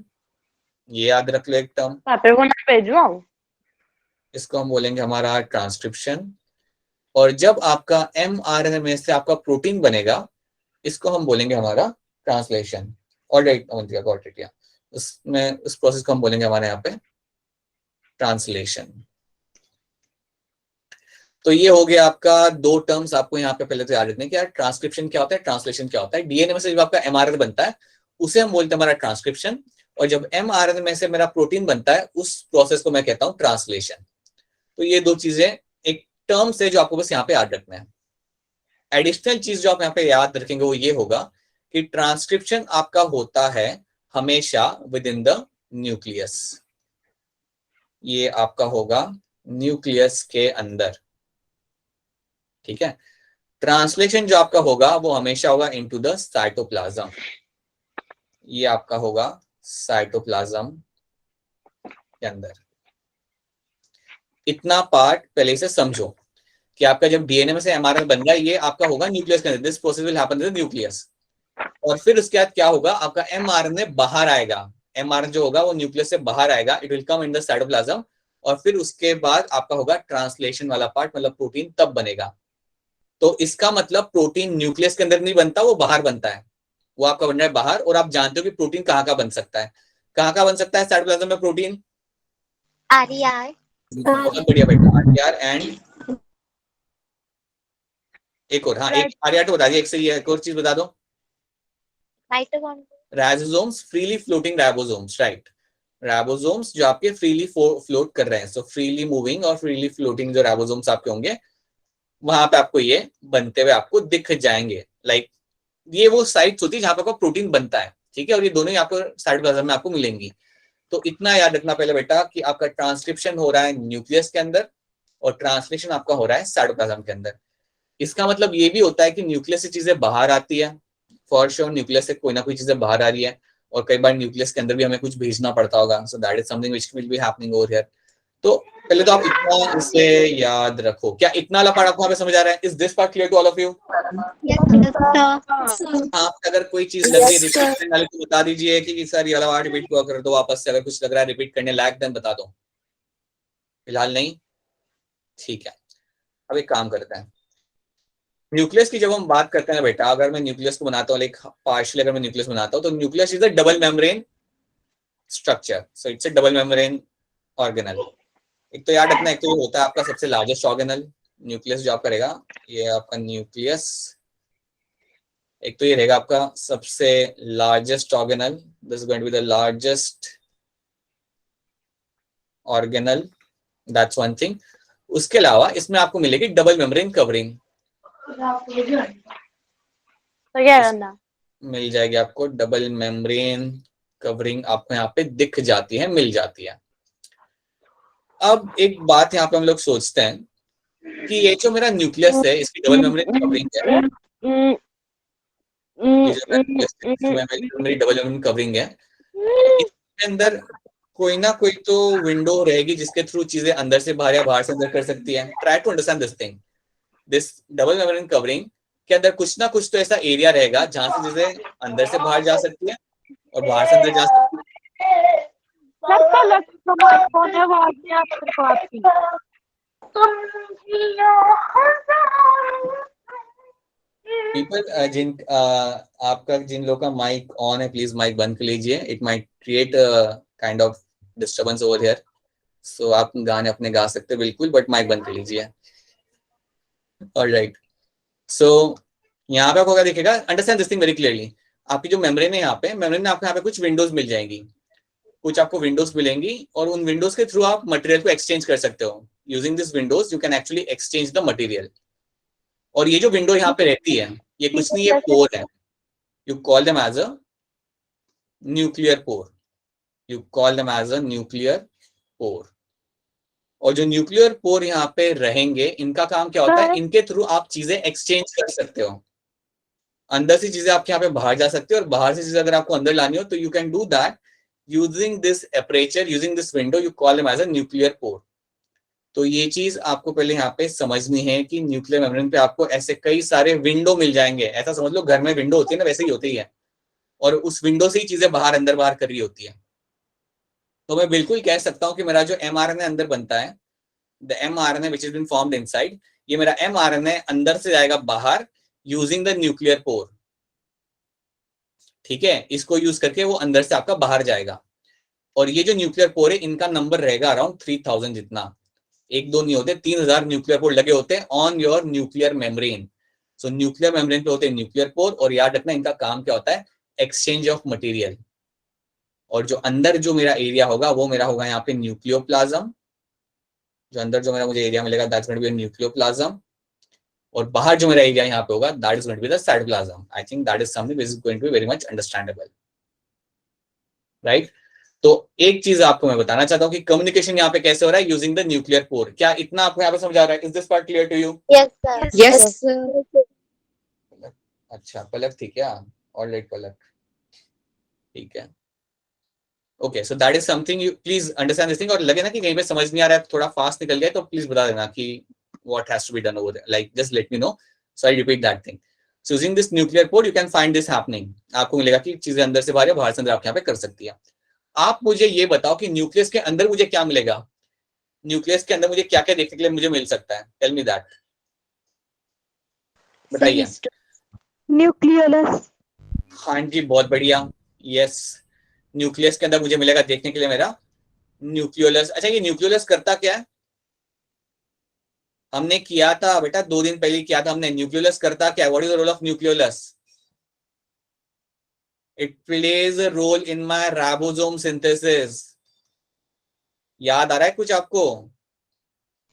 ये याद रख लो एक टर्म. इसको हम बोलेंगे हमारा ट्रांसक्रिप्शन. और जब आपका एमआरएनए में से आपका प्रोटीन बनेगा, इसको हम बोलेंगे हमारा translation. Alright Avantika, got it. उसमें उस प्रोसेस को हम बोलेंगे हमारे यहाँ पे ट्रांसलेशन. तो ये हो गया आपका दो टर्म्स. आपको यहाँ पे पहले तो याद रखना है कि यार ट्रांसक्रिप्शन क्या होता है, ट्रांसलेशन क्या होता है. डीएनए में से जब आपका एमआरएनए बनता है उसे हम बोलते हैं हमारा ट्रांसक्रिप्शन. और जब एमआरएनए में से मेरा प्रोटीन बनता है उस प्रोसेस को मैं कहता हूँ ट्रांसलेशन. तो ये दो चीजें एक टर्म से जो आपको बस यहाँ पे याद रखना है. एडिशनल चीज जो आप यहाँ पे याद रखेंगे वो ये होगा कि ट्रांसक्रिप्शन आपका होता है हमेशा विद इन द न्यूक्लियस. ये आपका होगा न्यूक्लियस के अंदर. ठीक है. ट्रांसलेशन जो आपका होगा वो हमेशा होगा इनटू द साइटोप्लाज्म. ये आपका होगा साइटोप्लाज्म के अंदर. इतना पार्ट पहले से समझो कि आपका जब डीएनए में से एमआरएनए बन रहा है, ये आपका होगा न्यूक्लियस के अंदर. This process will happen in the nucleus. और फिर उसके बाद क्या होगा, आपका एमआरएनए बाहर आएगा. एमआरएनए जो होगा वो न्यूक्लियस से बाहर आएगा. It will come in the cytoplasm. और फिर उसके बाद आपका होगा ट्रांसलेशन वाला पार्ट, मतलब प्रोटीन तब बनेगा. तो इसका मतलब प्रोटीन न्यूक्लियस के अंदर नहीं बनता, वो बाहर बनता है. वो आपका बन रहा है बाहर. और आप जानते हो कि प्रोटीन कहाँ का बन सकता है. कहाँ का बन सकता है साइटोप्लाज्म में प्रोटीन? RER. बहुत बढ़िया बेटा. आरटीआर एंड एक और. हाँ, एक आरटीआर तो बता दिया. एक से ये एक और चीज बता दो. Ribosomes, freely floating ribosomes. Right, ribosomes जो आपके फ्रीली फ्लोट कर रहे हैं. सो फ्रीली मूविंग और फ्रीली फ्लोटिंग जो राइबोसोम्स आपके होंगे, वहां पे आपको ये बनते हुए आपको दिख जाएंगे. लाइक ये वो साइट्स होती है जहां पर प्रोटीन बनता है, ठीक है, और ये दोनों ही आपको साइटोप्लाज्म में आपको मिलेंगी। तो इतना याद रखना पहले बेटा कि आपका ट्रांसक्रिप्शन हो रहा है न्यूक्लियस के अंदर और ट्रांसलेशन आपका हो रहा है साइटोप्लाज्म के अंदर। इसका मतलब ये भी होता है कि न्यूक्लियस से चीजें बाहर आती है, फॉर श्योर न्यूक्लियस से कोई ना कोई चीजें बाहर आ रही है, और कई बार न्यूक्लियस के अंदर भी हमें कुछ भेजना पड़ता होगा। सो that is something which will be happening over here. तो पहले तो आप इतना इसे याद रखो। क्या इतना वाला पार्ट आपको यहाँ पे समझ आ रहा है? Is this part clear to all of you? आप अगर कोई चीज लग रही है रिपीट करने वाली तो बता दीजिए कि सर ये वाला पार्ट रिपीट कर दो वापस से। अगर कुछ लग रहा है रिपीट करने लायक देन बता दो। फिलहाल नहीं, ठीक है। अब एक काम करते हैं, न्यूक्लियस की जब हम बात करते हैं बेटा, अगर मैं न्यूक्लियस को बनाता हूँ लाइक पार्शियली, अगर मैं न्यूक्लियस बनाता हूँ तो nucleus is a double membrane structure. So it's a double membrane organelle. एक तो याद रखना, एक तो ये होता है आपका सबसे लार्जेस्ट ऑर्गेनल न्यूक्लियस जो आप करेगा, ये आपका न्यूक्लियस। एक तो ये रहेगा आपका सबसे largest organelle, this is going to be the largest organelle, that's one thing. उसके अलावा इसमें आपको मिलेगी डबल मेम्ब्रेन कवरिंग। तो क्या करना? मिल जाएगी आपको डबल मेम्ब्रेन कवरिंग, आपको यहाँ पे दिख जाती है, मिल जाती है। अब एक बात यहाँ पे हम लोग सोचते हैं कि ये जो मेरा न्यूक्लियस है इसकी डबल मेम्ब्रेन कवरिंग है, ये जो मेरी डबल मेम्ब्रेन कवरिंग है, इसके अंदर कोई ना कोई तो विंडो रहेगी जिसके थ्रू चीजें अंदर से बाहर या बाहर से अंदर कर सकती है। Try to understand this thing. This double membrane covering के अंदर कुछ ना कुछ तो ऐसा एरिया रहेगा जहां से चीजें अंदर से बाहर जा सकती है और बाहर से अंदर जा सकती है। पीपल जिन आपका जिन लोगों का माइक ऑन है प्लीज माइक बंद कर लीजिए। It might create kind of disturbance over here. So आप गाने अपने गा सकते हैं बिल्कुल, बट माइक बंद कर लीजिए। ऑलराइट, सो यहाँ पे आपको क्या दिखेगा, understand this thing very clearly. आपकी जो मेम्ब्रेन है यहाँ पे, मेम्ब्रेन में आपको यहाँ पे कुछ विंडोज मिल जाएंगी, कुछ आपको विंडोज मिलेंगी, और उन विंडोज के थ्रू आप मटेरियल को एक्सचेंज कर सकते हो। Using this Windows you can actually exchange the material. और ये जो विंडो यहाँ पे रहती है ये कुछ नहीं, ये पोर है। You call them as a nuclear pore, you call them as a nuclear pore. और जो न्यूक्लियर पोर यहाँ पे रहेंगे, इनका काम क्या होता है, इनके थ्रू आप चीजें एक्सचेंज कर सकते हो। अंदर से चीजें आपके यहाँ पे बाहर जा सकती है, और बाहर से चीजें अगर आपको अंदर लानी हो तो you can do that using this aperture, using this window, you call them as a nuclear pore. तो ये चीज आपको पहले यहाँ पे समझनी है कि न्यूक्लियर मेम्ब्रेन पे आपको ऐसे कई सारे विंडो मिल जाएंगे। ऐसा समझ लो घर में विंडो होती है ना, वैसे ही होती है, और उस विंडो से ही चीजें बाहर अंदर बाहर कर रही होती है। तो मैं बिल्कुल कह सकता हूँ कि मेरा जो mRNA अंदर बनता है, the mRNA which has been formed inside, ये मेरा mRNA अंदर से जाएगा बाहर यूजिंग द न्यूक्लियर पोर। ठीक है, इसको यूज करके वो अंदर से आपका बाहर जाएगा। और ये जो न्यूक्लियर पोर है इनका नंबर रहेगा अराउंड 3000 जितना। एक दो नहीं होते, 3000 न्यूक्लियर पोर लगे होते हैं on your nuclear membrane. So nuclear membrane पे होते हैं न्यूक्लियर पोर, और याद रखना इनका काम क्या होता है, एक्सचेंज ऑफ मटेरियल। और जो अंदर जो मेरा एरिया होगा वो मेरा होगा यहाँ पे न्यूक्लियोप्लाज्म। जो अंदर जो मेरा मुझे एरिया मिलेगा that's going to be nucleoplasm, और बाहर जो मेरा एरिया यहाँ पे होगा that is going to be the cytoplasm. I think that is something which is going to be very much understandable, right. तो एक चीज आपको मैं बताना चाहता हूँ कि कम्युनिकेशन यहाँ पे कैसे हो रहा है यूजिंग द न्यूक्लियर पोर। क्या इतना आपको यहाँ पे समझ आ रहा है? Is this part clear to you? Yes, sir. Yes, sir. अच्छा, पलक थी क्या? ऑलराइट पलक, ठीक है। Okay, so that is something you please understand this thing. और लगे ना कि कहीं पे समझ नहीं आ रहा है, थोड़ा फास्ट निकल गया, तो प्लीज बता देना कि what has to be done over there, like just let me know so I repeat that thing. So using this nuclear pore you can find this happening. आपको मिलेगा कि चीजें अंदर से बाहर या बाहर से अंदर आप यहाँ पे कर सकती है। आप मुझे ये बताओ कि न्यूक्लियस के अंदर मुझे क्या मिलेगा, न्यूक्लियस के अंदर मुझे क्या क्या देखने के लिए मुझे मिल सकता है? टेल मी दैट, बताइए। न्यूक्लियस। हाँ जी, बहुत बढ़िया, यस। न्यूक्लियस के अंदर मुझे मिलेगा देखने के लिए मेरा न्यूक्लियोलस। अच्छा, ये न्यूक्लियोलस करता क्या है? हमने किया था बेटा 2 दिन पहले किया था हमने। न्यूक्लियोलस करता क्या है? What is the role of nucleolus? It plays a role in my ribosome synthesis. याद आ रहा है कुछ आपको?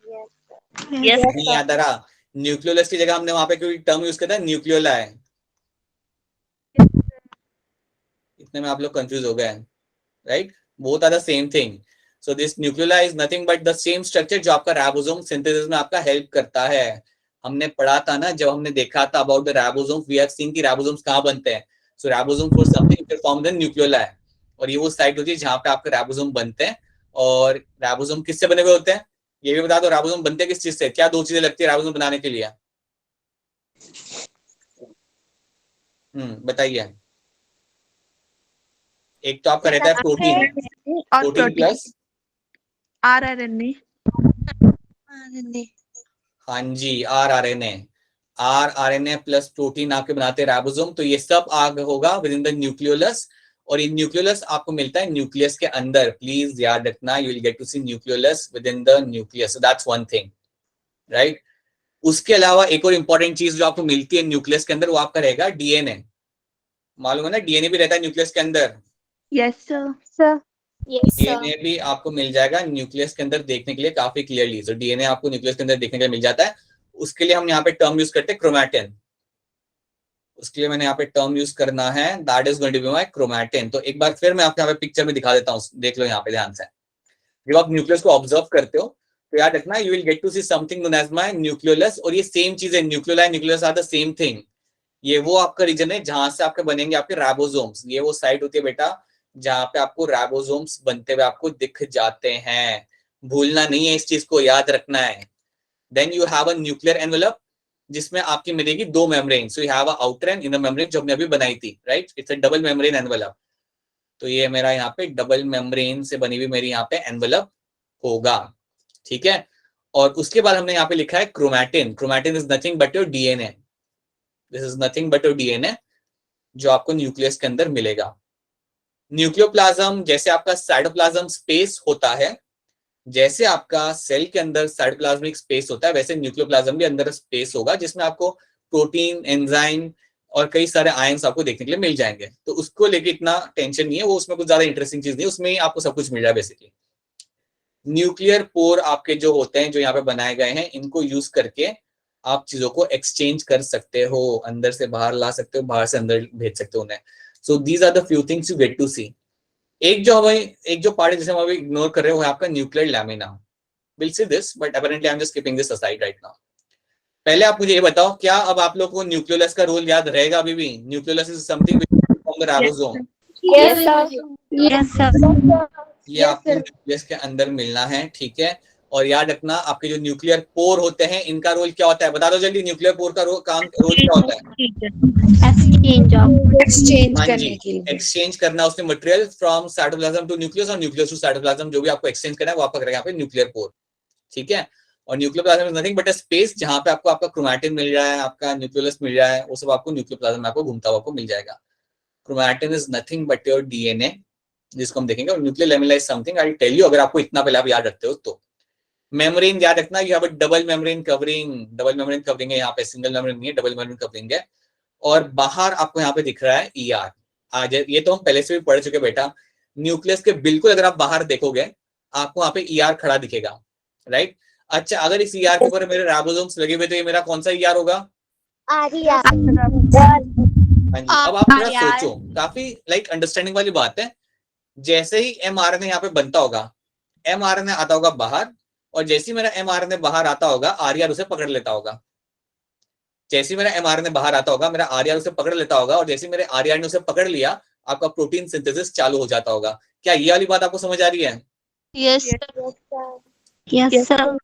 Yes, नहीं याद आ रहा? न्यूक्लियोलस की जगह हमने वहां पे कोई टर्म यूज किया था, न्यूक्लियोलाई। इतने में आप लोग कंफ्यूज हो गए हैं, right? Both are the same thing. So this nucleolus is nothing but the same structure जो आपका राइबोसोम सिंथेसिस में आपका हेल्प करता है. हमने पढ़ा था ना, जब हमने देखा था about the ribosomes, we have seen कि राइबोसोम्स कहाँ बनते हैं. So ribosome for something form the nucleolus है, और ये वो साइट होती है जहाँ पे आपके राइबोसोम बनते हैं. और राइबोसोम किससे बने हुए होते हैं ये भी बता दो. राइबोसोम बनते हैं किस चीज से? क्या दो चीजें लगती है राइबोसोम बनाने के लिए? बताइए. एक तो आपका रहता है प्रोटीन, और प्रोटीन प्लस आरएनए. हाँ जी, आरआरएनए. आरआरएनए प्लस प्रोटीन आपके बनाते हैं राइबोसोम. तो ये सब आग होगा विद इन द न्यूक्लियोलस, और ये न्यूक्लियोलस आपको मिलता है न्यूक्लियस के अंदर. प्लीज याद रखना, you will get to see nucleolus within the nucleus. That's one thing, right? उसके अलावा एक और इंपॉर्टेंट चीज जो आपको मिलती है न्यूक्लियस के अंदर, वो आपका रहेगा डीएनए. मालूम है ना, डीएनए भी रहता है न्यूक्लियस के अंदर. Yes sir. डीएनए भी आपको मिल जाएगा न्यूक्लियस के अंदर देखने के लिए काफी क्लियरली. तो डीएनए आपको न्यूक्लियस के अंदर देखने के लिए मिल जाता है. उसके लिए हम यहाँ पे टर्म यूज करते हैं क्रोमैटिन. उसके लिए मैंने यहाँ पे टर्म यूज करना है, that is going to be my chromatin. तो एक बार फिर मैं आपको यहाँ पे पिक्चर में दिखा देता हूँ, देख लो यहाँ पे ध्यान से. जब आप न्यूक्लियस को ऑब्जर्व करते हो तो याद रखना, you will get to see something known as my nucleolus. और ये सेम चीज है, nucleoli nucleolus are the same thing. ये वो आपका रीजन है जहां से आपके बनेंगे आपके राइबोसोम्स. ये वो साइट होती है बेटा जहां पे आपको राइबोसोम्स बनते हुए आपको दिख जाते हैं. भूलना नहीं है, इस चीज को याद रखना है. Then you have a nuclear envelope जिसमें आपकी मिलेगी दो membrane. So you have a outer and inner membrane जो हमने अभी बनाई थी, right? It's a double membrane envelope. तो ये मेरा यहाँ पे डबल मेम्ब्रेन से बनी हुई मेरी यहाँ पे एनवेलप होगा, ठीक है? और उसके बाद हमने यहाँ पे लिखा है chromatin. Chromatin is nothing but your DNA. This is nothing but your DNA जो आपको न्यूक्लियस के अंदर मिलेगा. न्यूक्लियोप्लाज्म जैसे आपका साइटोप्लाज्म स्पेस होता है, जैसे आपका सेल के अंदर साइटोप्लाज्मिक स्पेस होता है, वैसे न्यूक्लियोप्लाज्म भी अंदर स्पेस होगा जिसमें आपको प्रोटीन, एंजाइम और कई सारे आयंस आपको देखने के लिए मिल जाएंगे. तो उसको लेके इतना टेंशन नहीं है, वो उसमें कुछ ज्यादा इंटरेस्टिंग चीज नहीं है, उसमें ही आपको सब कुछ मिल रहा है बेसिकली. न्यूक्लियर पोर आपके जो होते हैं, जो यहाँ पे बनाए गए हैं, इनको यूज करके आप चीजों को एक्सचेंज कर सकते हो, अंदर से बाहर ला सकते हो, बाहर से अंदर भेज सकते हो उन्हें. So these are the few things you get to see. एक जो पार्ट है जिसे हम अभी इग्नोर कर रहे हैं वो है आपका nuclear lamina. Will see this but apparently I am just keeping this aside right now. पहले आप मुझे ये बताओ, क्या अब आप लोग को न्यूक्लियोलस का रोल याद रहेगा अभी भी? Nucleolus is something from the ribosome. Yes sir. ये आपके न्यूक्लियस के अंदर मिलना है, ठीक है? और याद रखना, आपके जो न्यूक्लियर पोर होते हैं, इनका रोल क्या होता है? बता दो जल्दी, न्यूक्लियर पोर का रोल क्या होता है? एक्सचेंज हाँ करने जी, के लिए. एक्सचेंज करना उसमें material from cytoplasm to nucleus और न्यूक्लियस टू साइटोप्लाज्म. जो भी आपको एक्सचेंज करना है वो आपका करेगा यहाँ पे न्यूक्लियर पोर, ठीक है? और nucleoplasm is nothing but a space जहां पे आपको आपका क्रोमैटिन मिल रहा है, आपका न्यूक्लियोलस मिल रहा है, वो सब आपको न्यूक्लियोप्लाज्म में आपको घूमता हुआ आपको मिल जाएगा. Chromatin is nothing but your DNA, जिसको हम देखेंगे. और nuclear lamella is something, I will tell you, अगर आपको इतना पहले आप याद रखते हो तो. मेम्ब्रेन याद रखना, you have a double membrane covering. Double membrane covering है यहाँ पे, सिंगल मेम्ब्रेन नहीं है, डबल मेम्ब्रेन कवरिंग है. और बाहर आपको यहाँ पे दिख रहा है ईआर. आज ये तो हम पहले से भी पढ़ चुके बेटा. न्यूक्लियस के बिल्कुल अगर आप बाहर देखोगे, आपको वहां पे ईआर खड़ा दिखेगा, राइट? अच्छा, अगर इस ईआर के ऊपर मेरे राइबोसोम्स लगे हुए तो ये मेरा कौन सा ईआर होगा? हाँ जी. अब आप थोड़ा सोचो, काफी लाइक अंडरस्टैंडिंग वाली बात है. जैसे ही एमआरएनए यहाँ पे बनता होगा, एमआरएनए आता होगा बाहर, और जैसे ही मेरा एमआरएनए बाहर आता होगा, आरआर उसे पकड़ लेता होगा. जैसे मेरा एमआरएनए बाहर आता होगा, मेरा आरआर उसे पकड़ लेता होगा, और जैसे मेरे आरआर ने उसे पकड़ लिया, आपका प्रोटीन सिंथेसिस चालू हो जाता होगा. क्या ये वाली बात आपको समझ आ रही है? Yes sir.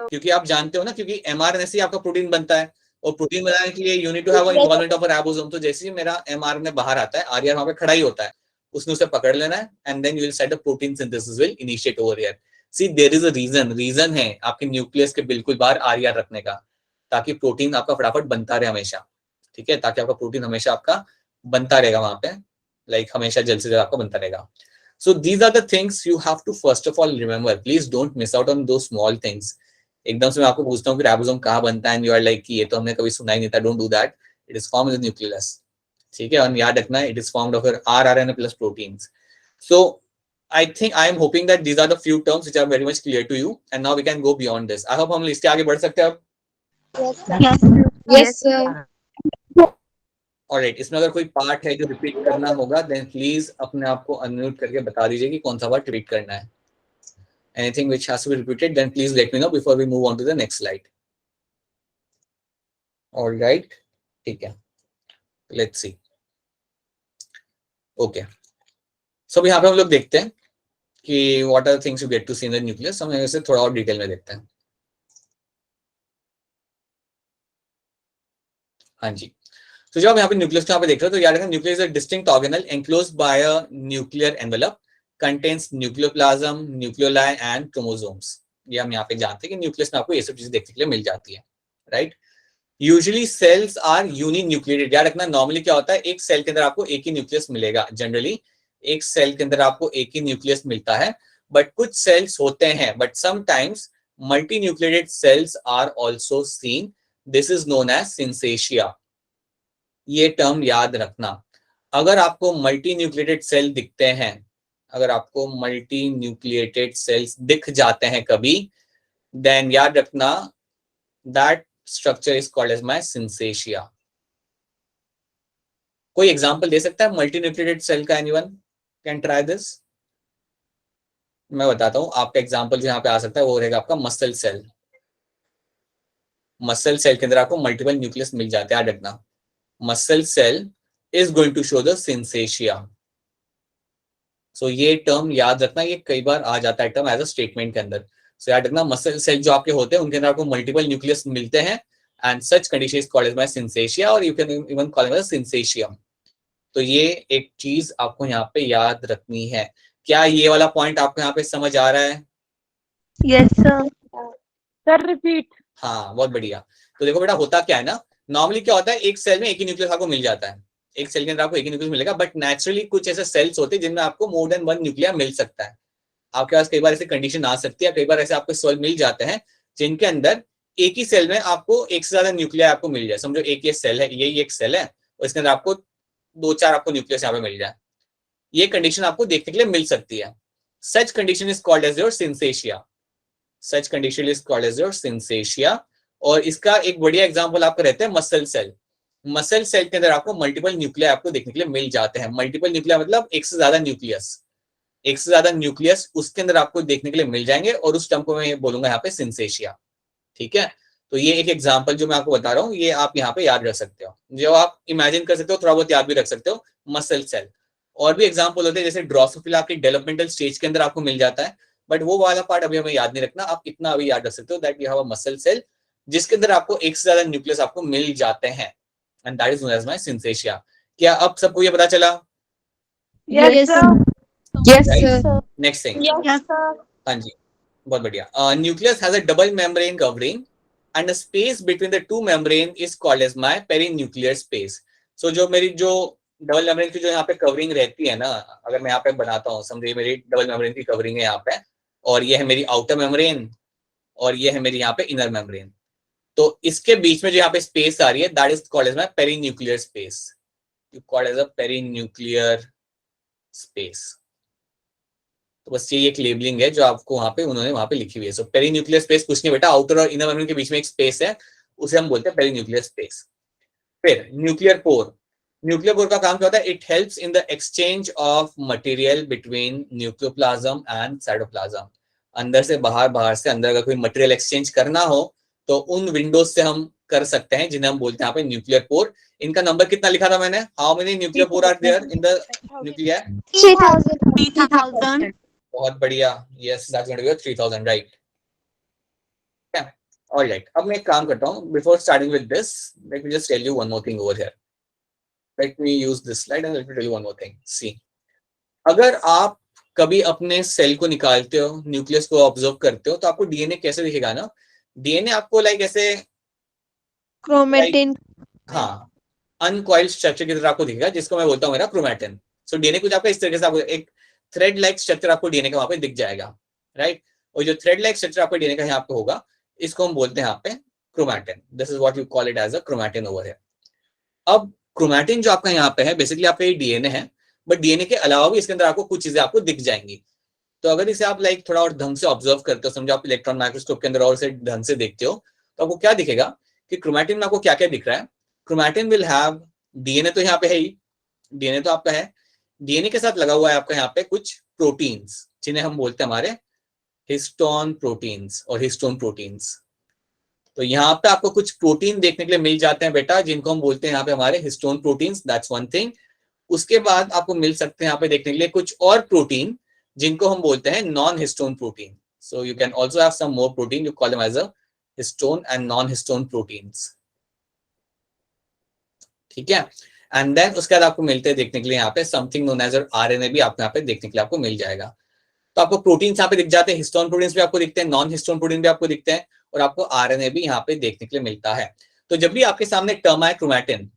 क्योंकि आप जानते हो ना, क्योंकि एमआरएनए से आपका प्रोटीन बनता है, और प्रोटीन बनाने के लिए you need to have involvement of ribosome. तो जैसे ही मेरा एमआरएनए बाहर आता है, आरआर वहां पे खड़ा ही होता है, उसने उसे पकड़ लेना है, and then you will set a protein synthesis will initiate over here. See there is a region है आपके न्यूक्लियस के बिल्कुल बाहर आरआर रखने का, ताकि प्रोटीन आपका फटाफट बनता रहे हमेशा, ठीक है? ताकि आपका प्रोटीन हमेशा आपका बनता रहेगा वहां पे, लाइक हमेशा जल्द से जल्द आपका बनता रहेगा. So these are the things you have to first of all remember. Please don't miss out on those small things. एकदम से मैं आपको पूछता हूँ कि राइबोसोम कहाँ बनता है, एंड यू आर लाइक कि ये तो हमने कभी सुना ही नहीं था. Don't do that. It is formed in the nucleus, ठीक है? और याद रखना, it is formed of rRNA plus proteins. So I think I am hoping that these are the few terms which are very much clear to you, and now we can go beyond this. I hope हम इसके आगे बढ़ सकते हैं अब. Yes, sir. ऑलराइट, इसमें अगर कोई पार्ट है जो रिपीट करना होगा देन प्लीज अपने आप को अनम्यूट करके बता दीजिए कि कौन सा पार्ट रिपीट करना है. Anything which has to be repeated, then please let me know before we move on to the next slide. All right, ठीक है. Let's see. Okay. So यहाँ पे हम लोग देखते हैं कि what are the things you get to see in the nucleus. हम इसे थोड़ा और डिटेल में देखते हैं. हाँ जी. तो जब आप यहाँ पे न्यूक्लियस को यहाँ पे देख रहे हो तो याद रखना nucleus is a distinct organelle enclosed bye a nuclear envelope, contains nucleoplasm, nucleoli and chromosomes. ये हम यहाँ पे जानते हैं कि न्यूक्लियस में आपको ये सब चीजें देखने के लिए मिल जाती है, right. Usually cells are uninucleated. याद रखना नॉर्मली क्या होता है, एक सेल के अंदर आपको एक ही न्यूक्लियस मिलेगा. जनरली एक सेल के अंदर आपको एक ही न्यूक्लियस मिलता है, बट कुछ सेल्स होते हैं, but sometimes multi nucleated cells are also seen. This is known as syncytia. ये टर्म याद रखना. अगर आपको मल्टी न्यूक्लिएटेड सेल दिखते हैं, अगर आपको मल्टी न्यूक्लिएटेड सेल्स दिख जाते हैं कभी, देन याद रखना that structure is called as my syncytia. कोई एग्जांपल दे सकता है मल्टी न्यूक्लिएटेड सेल का? Anyone can try this? मैं बताता हूं. आपका एग्जांपल जो यहाँ पे आ सकता है वो रहेगा आपका मसल सेल. मसल सेल के अंदर आपको मल्टीपल न्यूक्लियस मिल जाते हैं. याद रखना muscle cell is going to show the synthesia. So ये टर्म याद रखना, ये कई बार आ जाता है टर्म एज अ स्टेटमेंट के अंदर. सो याद रखना मसल सेल जो आपके होते हैं उनके अंदर आपको मल्टीपल न्यूक्लियस मिलते हैं and such condition is called as by syncytia और you can even call it as syncytium. तो ये एक चीज आपको यहाँ पे याद रखनी है. क्या ये वाला पॉइंट आपको यहाँ पे समझ आ रहा है? Yes sir. Sir repeat. हाँ बहुत बढ़िया. तो देखो बेटा होता क्या है ना, नॉर्मली क्या होता है एक सेल में एक ही न्यूक्लियस आपको मिल जाता है. एक सेल के अंदर आपको एक ही न्यूक्लियस मिलेगा, बट नेचुरली कुछ ऐसे सेल्स होते हैं जिनमें आपको मोर देन वन न्यूक्लियर मिल सकता है. आपके पास कई बार ऐसी कंडीशन आ सकती है, कई बार ऐसे आपको सेल मिल जाते हैं जिनके अंदर एक ही सेल में आपको एक से ज्यादा न्यूक्लियर आपको मिल जाए. समझो एक ये सेल है, यही एक सेल है और इसके अंदर आपको दो चार आपको न्यूक्लियस यहाँ पे मिल जाए. ये कंडीशन आपको देखने के लिए मिल सकती है. Such condition is called as your syncytia. Such condition is called as your syncytia. और इसका एक बढ़िया एग्जांपल आपको रहता है मसल सेल. मसल सेल के अंदर आपको मल्टीपल न्यूक्लियर आपको देखने के लिए मिल जाते हैं. मल्टीपल न्यूक्लियर मतलब एक से ज्यादा न्यूक्लियस, एक से ज्यादा न्यूक्लियस उसके अंदर आपको देखने के लिए मिल जाएंगे और उस टर्म को मैं बोलूंगा यहाँ पे सिंथेसिया. ठीक है. तो ये एक एग्जांपल जो मैं आपको बता रहा हूँ ये आप यहाँ पे याद रख सकते हो, जो आप इमेजिन कर सकते हो, थोड़ा बहुत याद भी रख सकते हो. मसल सेल और भी एग्जाम्पल होते हैं जैसे ड्रोसोफिला आपके डेवलपमेंटल स्टेज के अंदर आपको मिल जाता है, बट वो वाला पार्ट अभी हमें याद नहीं रखना. आप इतना अभी याद रख सकते हो that you have a muscle cell जिसके अंदर आपको एक से ज्यादा न्यूक्लियस आपको मिल जाते हैं and that is known as my syncytia. क्या अब सबको ये पता चला? Yes sir. Yes, sir. Next thing. Yes sir. हाँ जी बहुत बढ़िया. Nucleus has a double membrane covering and a space between the two membrane is called as my perinuclear space. So जो मेरी जो डबल मेम्ब्रेन की जो यहाँ पे कवरिंग रहती है ना, अगर मैं यहाँ पे बनाता हूँ, समझिए मेरी डबल मेम्ब्रेन की कवरिंग है यहाँ पे और ये है मेरी आउटर मेम्ब्रेन और ये है मेरी यहाँ पे इनर मेम्ब्रेन. तो इसके बीच में जो यहाँ पे स्पेस आ रही है that is called as my perinuclear space. You called as a perinuclear space. तो बस ये एक लेबलिंग है जो आपको उन्होंने वहां पे लिखी हुई है. सो पेरीन्यूक्लियर स्पेस कुछ नहीं बेटा, आउटर और इनर मेम्ब्रेन के बीच में एक स्पेस है, उसे हम बोलते हैं पेरीन्यूक्लियर स्पेस. फिर न्यूक्लियर पोर. न्यूक्लियर पोर का काम क्या होता है? It helps in the exchange of material between nucleoplasm and cytoplasm. अंदर से बाहर, बाहर से अंदर अगर कोई मटेरियल एक्सचेंज करना हो तो उन विंडोज से हम कर सकते हैं जिन्हें हम बोलते हैं यहाँ पे न्यूक्लियर पोर. इनका नंबर कितना लिखा था मैंने? How many nuclear pore are there in the nuclear? 3000. बहुत बढ़िया. Yes that's going to be 3000 right. Alright, अब मैं एक काम करता हूँ. Before starting with this let me just tell you one more thing over here. Let me use this slide and let me tell you one more thing. See, अगर आप कभी अपने सेल को निकालते हो, न्यूक्लियस को ऑब्जर्व करते हो, तो आपको डीएनए कैसे दिखेगा ना? डीएनए आपको लाइक ऐसे Chromatin. हाँ अनकॉइल्ड स्ट्रक्चर की तरह आपको दिखेगा, जिसको मैं बोलता हूँ मेरा क्रोमैटिन. सो डीएनए कुछ आपका इस तरीके से आपको एक थ्रेड लाइक स्ट्रक्चर आपको डीएनए का वहां पे दिख जाएगा, राइट. और जो थ्रेड लाइक स्ट्रक्चर आपको डीएनए का यहाँ पे होगा इसको हम बोलते हैं यहाँ पे chromatin. This is what you call it as a chromatin over here. अब क्रोमैटिन जो आपका यहाँ पे है बेसिकली आपका ये डीएनए है, बट डीएनए के अलावा भी इसके अंदर आपको कुछ चीजें आपको दिख जाएंगी. तो अगर इसे आप लाइक थोड़ा और ढंग से ऑब्जर्व करते हो, समझो आप इलेक्ट्रॉन माइक्रोस्कोप के अंदर और इसे ढंग से देखते हो, तो आपको क्या दिखेगा कि क्रोमैटिन में आपको क्या क्या दिख रहा है. क्रोमैटिन विल हैव डीएनए तो यहाँ पे है ही, डीएनए तो आपका है, डीएनए के साथ लगा हुआ है आपका यहाँ पे कुछ प्रोटीन्स जिन्हें हम बोलते हैं हमारे हिस्टोन प्रोटीन्स और हिस्टोन प्रोटीन्स। तो यहाँ पे आपको कुछ प्रोटीन देखने के लिए मिल जाते हैं बेटा, जिनको हम बोलते हैं यहाँ पे हमारे histone proteins, that's one thing. उसके बाद आपको मिल सकते हैं यहाँ पे देखने के लिए कुछ और प्रोटीन जिनको हम बोलते हैं non histone protein. So you can also have some more protein, you call them as a histone and non histone proteins, ठीक है। एंड देन उसके बाद आपको मिलते हैं देखने के लिए यहाँ पे समथिंग नोन एज आरएनए भी आपको यहाँ पे देखने के लिए आपको मिल जाएगा। तो आपको प्रोटीन्स यहाँ पे दिख जाते हैं, हिस्टोन प्रोटीन्स भी आपको दिखते हैं, नॉन हिस्टोन प्रोटीन भी आपको दिखते हैं, और आपको आरएनए भी यहाँ पे देखने के लिए मिलता है। तो जब भी आपके सामने टर्म आए क्रोमैटिन,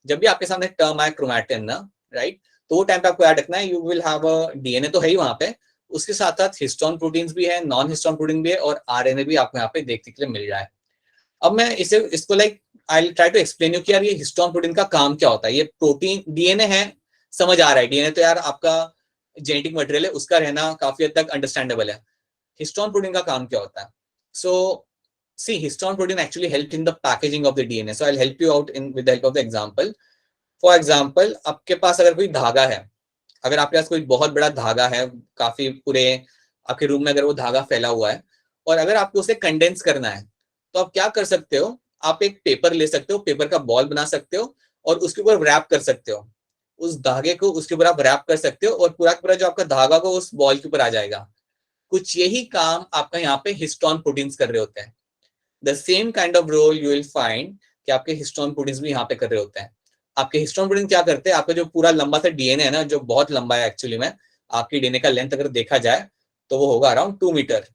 जब भी आपके सामने टर्म आए क्रोमैटिन ना, राइट, तो वो टाइम पे आपको याद रखना है you will have a DNA तो है ही वहां पे, उसके साथ साथ हिस्टोन प्रोटीन्स भी है, नॉन हिस्टोन प्रोटीन भी है, और आरएनए भी आपको यहाँ पे देखने के लिए मिल रहा है। अब मैं इसको like I will try to explain you कि यार ये हिस्टोन प्रोटीन का काम क्या होता है। ये प्रोटीन डीएनए है, समझ आ रहा है, डीएनए तो यार आपका जेनेटिक मटेरियल है, उसका रहना काफी हद तक अंडरस्टैंडेबल है। हिस्टोन प्रोटीन का काम क्या होता है? सो see, histone protein actually helped in the packaging of the DNA. So I'll help you out with the help of the example. For example, आपके पास अगर कोई धागा है, अगर आपके पास कोई बहुत बड़ा धागा है, काफी पूरे आपके रूम में अगर वो धागा फैला हुआ है, और अगर आपको उसे कंडेंस करना है, तो आप क्या कर सकते हो, आप एक पेपर ले सकते हो, पेपर का बॉल बना सकते हो, और उसके ऊपर रैप कर सकते हो, उस धागे को उसके ऊपर आप रैप कर सकते हो, और पूरा पूरा जो आपका धागा को उस बॉल के ऊपर आ जाएगा। कुछ यही काम आपका यहाँ पे हिस्टोन प्रोटीन्स कर रहे होते हैं। The same kind of role you will find कि आपके हिस्टोन प्रोटीन्स भी यहाँ पे कर रहे होते हैं। आपके हिस्टोन प्रोटीन क्या करते हैं, आपका जो पूरा लंबा सा डीएनए है ना, जो बहुत लंबा है एक्चुअली में, आपकी डीएनए का लेंथ अगर देखा जाए तो वो होगा around 2 metre.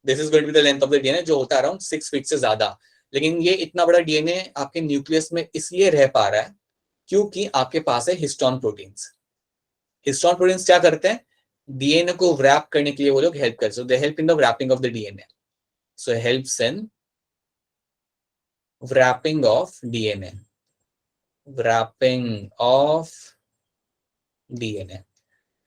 This is going to be the length of the DNA, जो होता है अराउंड 6 फीट से ज्यादा। लेकिन ये इतना बड़ा डीएनए आपके न्यूक्लियस में इसलिए रह पा रहा है क्योंकि आपके पास है हिस्टोन प्रोटीन्स। हिस्टोन प्रोटीन्स क्या करते हैं, डीएनए को रैप करने के लिए वो लोग हेल्प करते हैं। So they help in the wrapping of the DNA. So it helps in wrapping of DNA. Wrapping of DNA.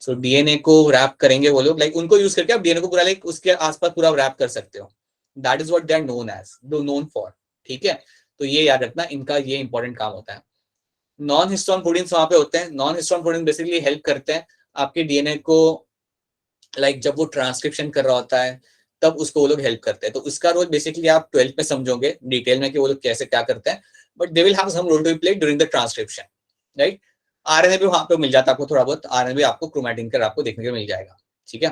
So DNA को wrap करेंगे वो लोग, लाइक उनको यूज करके आप DNA को पूरा लाइक उसके आसपास पूरा wrap कर सकते हो। That is what they are known for. ठीक है, तो ये याद रखना, इनका ये इंपॉर्टेंट काम होता है। नॉन हिस्टोन प्रोटीन्स वहां पे होते हैं। Non histone protein basically help करते हैं आपके डीएनए को, लाइक जब वो ट्रांसक्रिप्शन कर रहा होता है तब उसको वो लोग हेल्प करते हैं। तो उसका रोल बेसिकली आप 12th में समझोगे डिटेल में कि वो लोग कैसे क्या करते हैं, but they will have some role to play during the transcription, right. RNA भी वहां पे मिल जाता है आपको थोड़ा बहुत, आरएनए भी आपको क्रोमैटिन कर आपको देखने को मिल जाएगा, ठीक है।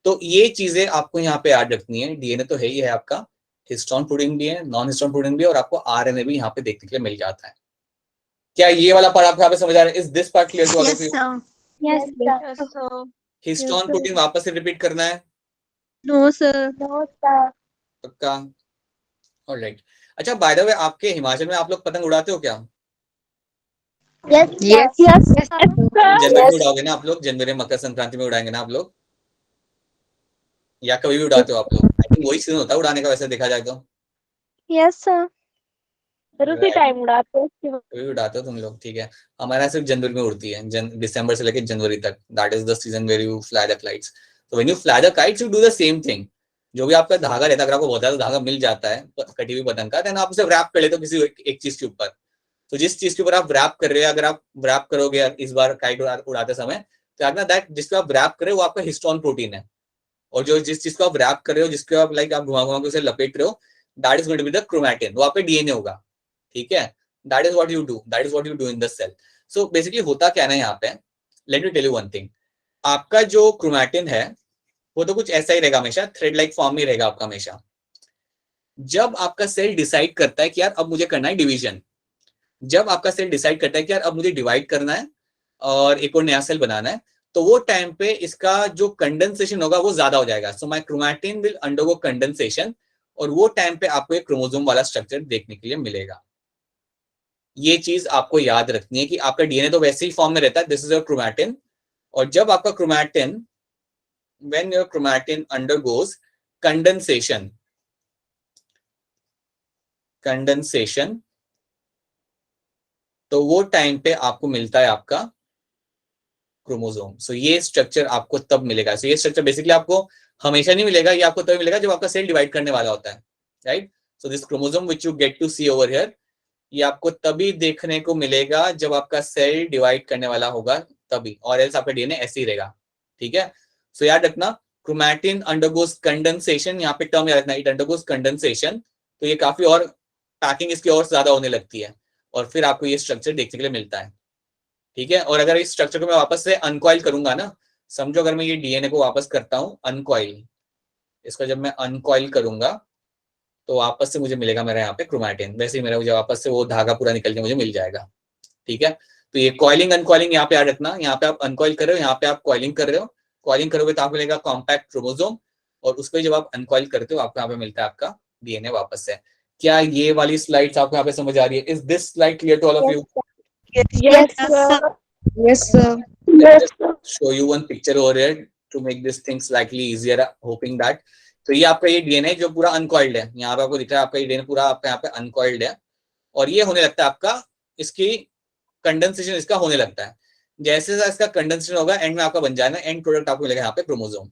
तो ये चीजें आपको यहाँ पे याद रखनी है। डीएनए तो है ही है आपका, हिस्टोन प्रोटीन भी है, नॉन हिस्टोन प्रोटीन भी है, और आपको आरएनए भी यहाँ पे देखने के लिए मिल जाता है। क्या ये वाला पार्ट आपको यहाँ पे समझ आ रहा है? Is this part clear to all of you? Yes, sir. Histone protein वापस से रिपीट करना है? No, sir. पक्का? ऑलराइट। अच्छा, बाय द वे, आपके हिमाचल में आप लोग पतंग उड़ाते हो क्या? Yes. जनवरी में उड़ाओगे ना आप लोग? जनवरी मकर संक्रांति में उड़ाएंगे ना आप लोग, या कभी भी उड़ाते हो आप लोग? आई थिंक वही सीजन होता है उड़ाने का, वैसे देखा जाए तो। Yes, sir. फिर उसी टाइम उड़ाते हैं। कभी उड़ाते हो तुम लोग? ठीक है, हमारे यहाँ सिर्फ जनवरी में उड़ती है, दिसंबर से लेकर जनवरी तक। That is the season where you fly the kites. तो when you fly the kites you do the same thing. जो भी आपका धागा रहता है, अगर आपको बहुत ज्यादा धागा मिल जाता है कटी हुई पतंग का, देन आप उसे रैप कर लेते हो किसी एक चीज के ऊपर। तो जिस चीज के ऊपर आप रैप कर रहे हो, अगर आप रैप करोगे इस बार काइट उड़ाते समय, तो याद ना दैट जिसको आप रैप कर रहे हो वो आपका हिस्टोन प्रोटीन है, और जो जिस चीज को आप रैप कर रहे हो, जिसको आप लाइक आप घुमा घुमा के उसे लपेट रहे हो, that is going to be the chromatin, वो आपका डीएनए होगा, ठीक है। That is what you do in the cell. So basically होता क्या है ना यहाँ पे, let me tell you one thing. आपका जो क्रोमैटिन है वो तो कुछ ऐसा ही रहेगा हमेशा, थ्रेड लाइक फॉर्म में रहेगा आपका हमेशा। जब आपका सेल डिसाइड करता है कि यार अब मुझे करना है डिवीजन, जब आपका सेल डिसाइड करता है कि यार अब मुझे डिवाइड करना है और एक और नया सेल बनाना है, तो वो टाइम पे इसका जो कंडेंसेशन होगा वो ज्यादा हो जाएगा। So my chromatin will undergo condensation, और वो टाइम पे आपको एक क्रोमोसोम वाला स्ट्रक्चर देखने के लिए मिलेगा। ये चीज आपको याद रखनी है कि आपका डीएनए तो वैसे ही फॉर्म में रहता है, दिस इज योर क्रोमैटिन, और जब आपका chromatin, when your chromatin undergoes condensation, तो वो टाइम पे आपको मिलता है आपका क्रोमोसोम। सो ये स्ट्रक्चर आपको तब मिलेगा। सो ये स्ट्रक्चर बेसिकली आपको हमेशा नहीं मिलेगा, ये आपको तब मिलेगा जब आपका सेल डिवाइड करने वाला होता है, right. So this chromosome which you get to see over here ये आपको तभी देखने को मिलेगा जब आपका सेल डिवाइड करने वाला होगा तभी, और एल्स आपका डीएनए ऐसे ही रहेगा। ठीक है, सो याद रखना क्रोमैटिन अंडरगोज कंडेंसेशन, यहाँ पे टर्म याद रखना, इट अंडरगोज कंडेंसेशन। तो ये काफी और पैकिंग इसकी और ज्यादा होने लगती है और फिर आपको ये स्ट्रक्चर देखने के लिए मिलता है। ठीक है, और अगर इस स्ट्रक्चर को मैं वापस से अनकॉइल करूंगा ना, समझो अगर मैं ये डीएनए को वापस करता हूँ अनकॉइल, इसको जब मैं अनकॉइल करूंगा तो वापस से मुझे मिलेगा मेरा यहाँ पे क्रोमैटिन, वैसे ही मेरा मुझे वापस से वो धागा पूरा निकल के मुझे मिल जाएगा। ठीक है, तो ये कॉइलिंग अनकॉइलिंग यहाँ पे याद रखना, यहाँ पे आप अनकॉइल कर रहे हो, यहाँ पे आप कॉइलिंग कर रहे हो। कॉइलिंग करोगे तो आपको मिलेगा कॉम्पैक्ट क्रोमोसोम, और उसको जब आप अनकॉइल करते हो आपको यहाँ पे मिलता है आपका डीएनए वापस से। क्या ये वाली स्लाइड्स आपको यहाँ पे समझ आ रही है? Is this slide clear to all of you? Yes, sir. Yes, sir. Let me just show you one picture over here to make this thing slightly easier, hoping that. तो ये आपका ये डीएनए जो पूरा अनकॉइल्ड है, यहाँ पे आपको दिख रहा है आपका ये डीएनए पूरा आपका यहाँ पे अनकॉइल्ड है, और ये होने लगता है आपका, इसकी कंडेंसेशन इसका होने लगता है। जैसे जैसे इसका कंडेंसेशन होगा एंड में आपका बन जाएगा, एंड प्रोडक्ट आपको मिलेगा यहाँ पे क्रोमोसोम,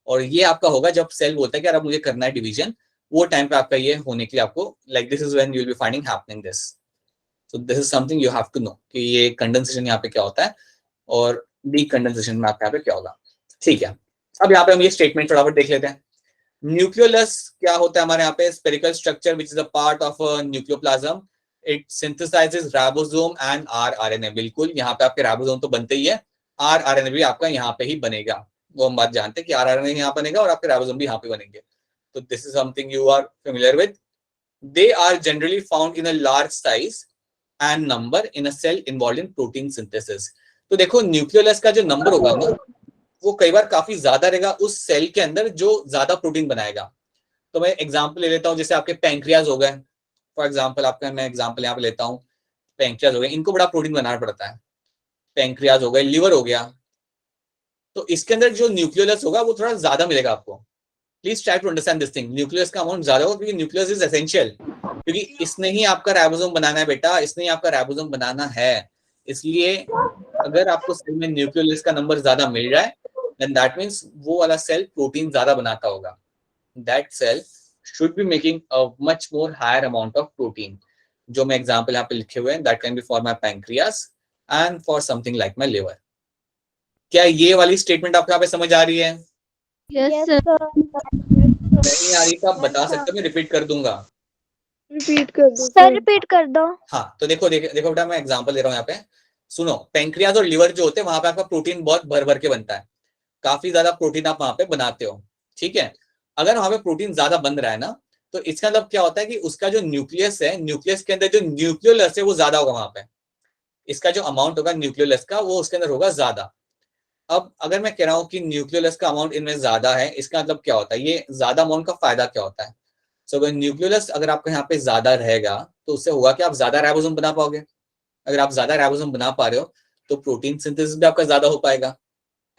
और ये आपका होगा जब सेल बोलता है कि यार अब मुझे करना है डिवीजन, वो टाइम पे आपका ये होने के लिए आपको like this is when you will be finding happening this. So this is something you have to know कि ये कंडेंसेशन यहाँ पे क्या होता है और डी कंडेंसेशन में आपका यहाँ पे क्या होगा। ठीक है, अब यहाँ पे हम ये स्टेटमेंट फटाफट देख लेते हैं। न्यूक्लियोलस क्या होता है हमारे यहाँ पे? Spherical structure which is a part of nucleoplasm, it synthesises ribosome and rRNA. बिल्कुल, यहाँ पे आपके राइबोसोम तो बनते ही है, आरआरएनए भी आपका यहाँ पे ही बनेगा, वो हम बात जानते हैं कि आरआरएनए यहाँ बनेगा और आपके राइबोसोम भी यहाँ पे बनेंगे। तो this is something you are familiar with. They are generally found in a large size and number in a cell involved in protein synthesis. तो देखो न्यूक्लियोलस का जो नंबर होगा ना वो कई बार काफी ज्यादा रहेगा उस सेल के अंदर जो ज्यादा प्रोटीन बनाएगा। तो मैं एग्जांपल ले लेता हूँ, जैसे आपके पैंक्रियाज हो गए फॉर एग्जांपल, आपका मैं एग्जांपल यहाँ पे लेता हूँ, पैंक्रियाज हो गए, इनको बड़ा प्रोटीन बनाना पड़ता है। पैंक्रियाज हो गए, लिवर हो गया, तो इसके अंदर जो न्यूक्लियोलस होगा वो थोड़ा ज्यादा मिलेगा आपको। Please try to understand this thing, nucleus का अमाउंट ज्यादा होगा क्योंकि न्यूक्लियस इज एसेंशियल, क्योंकि इसने ही आपका राइबोसोम बनाना है बेटा, इसने ही आपका राइबोसोम बनाना है। इसलिए अगर आपको सेल में न्यूक्लियोलस का नंबर ज्यादा मिल रहा है then that means वो वाला सेल प्रोटीन ज्यादा बनाता होगा। that cell should be making a much more higher amount of protein, जो मैं एग्जांपल यहाँ पे लिखे हुए हैं, that can be for my pancreas and for something like my liver। क्या ये वाली स्टेटमेंट आपको यहाँ पे समझ आ रही है? Yes, Yes, sir. sir. नहीं आ रही तो आप बता सकते हो, मैं रिपीट कर दूंगा। Repeat कर दो Sir, sir. repeat कर दो। हाँ, तो देखो देखो बेटा, मैं एग्जांपल दे रहा हूँ यहाँ पे, सुनो। पैंक्रियाज और लिवर जो होते हैं वहां पे आपका प्रोटीन बहुत भर भर के बनता है, काफी ज्यादा प्रोटीन आप वहां पे बनाते हो। ठीक है, अगर वहां पे प्रोटीन ज्यादा बन रहा है ना, तो इसका मतलब क्या होता है कि उसका जो न्यूक्लियस है, न्यूक्लियस के अंदर जो न्यूक्लियोलस है वो ज्यादा होगा वहां पे, इसका जो अमाउंट होगा न्यूक्लियोलस का वो उसके अंदर होगा ज्यादा। अब अगर मैं कह रहा हूँ कि न्यूक्लियोलस का अमाउंट इनमें ज्यादा है, इसका मतलब क्या होता है, ये ज्यादा अमाउंट का फायदा क्या होता है? सो अगर न्यूक्लियोलस अगर आपका यहाँ पे ज्यादा रहेगा तो उससे होगा कि आप ज्यादा राइबोसोम बना पाओगे। अगर आप ज्यादा राइबोसोम बना पा रहे हो तो प्रोटीन सिंथेसिस भी आपका ज्यादा हो पाएगा,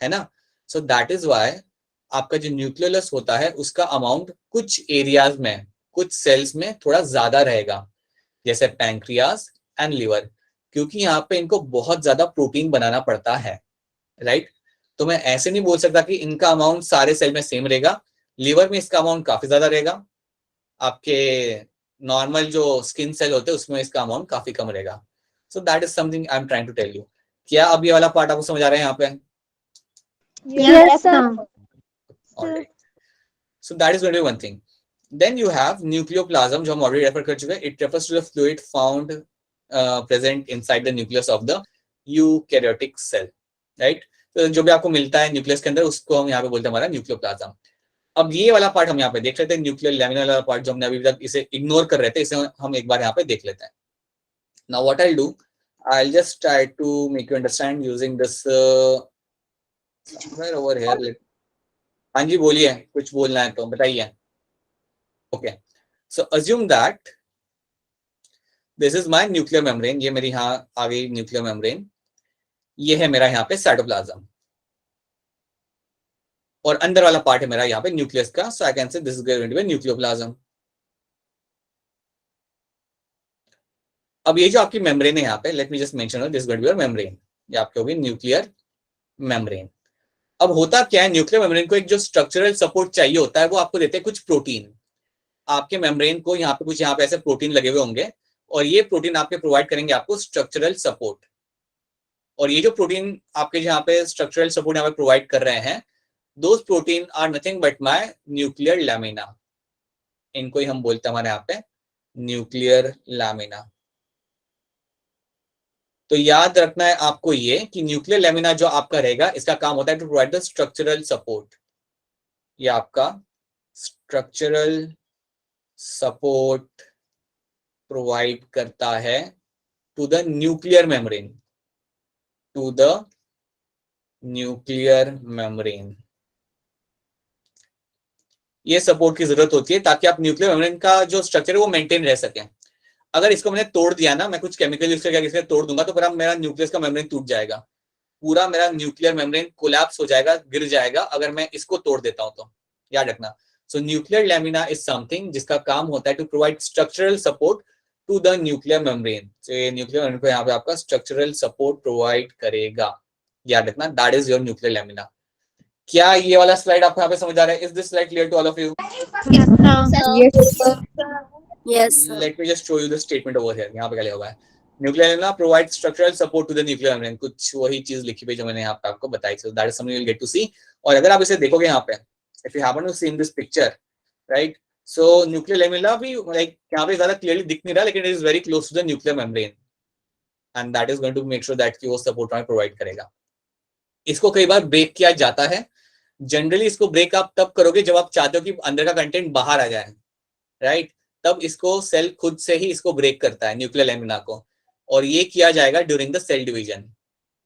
है ना। सो दैट इज वाई आपका जो न्यूक्लियोलस होता है उसका अमाउंट कुछ एरियाज में, कुछ सेल्स में थोड़ा ज्यादा रहेगा, जैसे पैंक्रियाज एंड लिवर, क्योंकि यहाँ पे इनको बहुत ज्यादा प्रोटीन बनाना पड़ता है, राइट। तो मैं ऐसे नहीं बोल सकता कि इनका अमाउंट सारे सेल में सेम रहेगा। लिवर में इसका अमाउंट काफी ज्यादा रहेगा, आपके नॉर्मल जो स्किन सेल होते हैं उसमें इसका अमाउंट काफी कम रहेगा। So that is something I am trying to tell you. क्या अब ये वाला पार्ट आपको समझ आ रहा है यहाँ पे? Yes, sir. Alright. So that is going to be one thing. Then you have nucleoplasm, जो हम already refer कर चुके हैं. It refers to the fluid found present inside the nucleus of the eukaryotic cell, right? तो जो भी आपको मिलता है न्यूक्लियस के अंदर उसको हम यहाँ पे बोलते हैं हमारा न्यूक्लियोप्लाज्म। अब ये वाला पार्ट हम यहाँ पे देख लेते हैं, न्यूक्लियर लैमिना वाला पार्ट जो हमने अभी तक इसे इग्नोर कर रहे थे, इसे हम एक बार यहाँ पे देख लेते हैं। Now what I'll do, I'll just try to make you understand using this somewhere over here. हाँ जी बोलिए, कुछ बोलना है तो बताइए। Okay, so assume that this is my nuclear membrane, ये मेरी यहाँ आ गई न्यूक्लियर मेम्ब्रेन, ये है मेरा यहाँ पे साइटोप्लाज्म, और अंदर वाला पार्ट है मेरा यहाँ पे न्यूक्लियस का। So I can say this is going to be nucleoplasm. अब ये जो आपकी मेम्ब्रेन है यहाँ पे, let me just mention this going to be your membrane, ये आपकी होगी न्यूक्लियर मेम्ब्रेन। अब होता क्या है, न्यूक्लियर मेम्ब्रेन को एक जो स्ट्रक्चरल सपोर्ट चाहिए होता है वो आपको देते हैं कुछ प्रोटीन। आपके मेम्ब्रेन को यहाँ पे कुछ यहाँ पे ऐसे प्रोटीन लगे हुए होंगे और ये प्रोटीन आपके प्रोवाइड करेंगे आपको स्ट्रक्चरल सपोर्ट। और ये जो प्रोटीन आपके यहाँ पे स्ट्रक्चरल सपोर्ट यहाँ पे प्रोवाइड कर रहे हैं, those protein are nothing but my nuclear lamina. इनको ही हम बोलते हैं हमारे यहाँ पे न्यूक्लियर लैमिना। तो याद रखना है आपको ये कि न्यूक्लियर लैमिना जो आपका रहेगा, इसका काम होता है to provide the structural support. ये आपका स्ट्रक्चरल सपोर्ट प्रोवाइड करता है to the nuclear membrane, to the nuclear membrane. ये सपोर्ट की जरूरत होती है ताकि आप न्यूक्लियर मेम्ब्रेन का जो स्ट्रक्चर है वो मेंटेन रह सके। अगर इसको मैंने तोड़ दिया ना, मैं कुछ केमिकल यूज करके इसके तोड़ दूंगा, तो फिर मेरा न्यूक्लियस का मेम्ब्रेन टूट जाएगा, पूरा मेरा न्यूक्लियर मेम्ब्रेन कोलैप्स हो जाएगा, गिर जाएगा अगर मैं इसको तोड़ देता हूं तो। याद रखना। So nuclear lamina is something जिसका काम होता है to provide structural support to the nuclear membrane. तो ये न्यूक्लियर मेम्ब्रेन को यहाँ पे आपका स्ट्रक्चरल सपोर्ट प्रोवाइड करेगा। याद रखना, that is your nuclear lamina. क्या ये वाला स्लाइड आपको यहाँ पे समझ आ रहा है? Is this slide clear to all of you? Yes, sir. Yes, sir. Let me just show you the statement over here. यहाँ पे क्या लिखा हुआ है? Nuclear laminar provides structural support to the nuclear membrane. कुछ वही चीज लिखी हुई जो मैंने यहाँ पे आपको बताई। So that is something you'll get to see. और अगर आप इसे देखोगे यहाँ पे, if you happen to see in this picture, right? So nuclear lamina भी like यहाँ पे ज़्यादा clearly दिख नहीं रहा, लेकिन it is very close to the nuclear membrane, and that is going to make sure that कि वो support हमें provide करेगा। इसको कई बार ब्रेक किया जाता है। जनरली इसको ब्रेक आप तब करोगे जब आप चाहते हो कि अंदर का कंटेंट बाहर आ जाए, राइट? तब इसको सेल खुद से ही इसको ब्रेक करता है, न्यूक्लियर लैमिना को, और ये किया जाएगा during the cell division.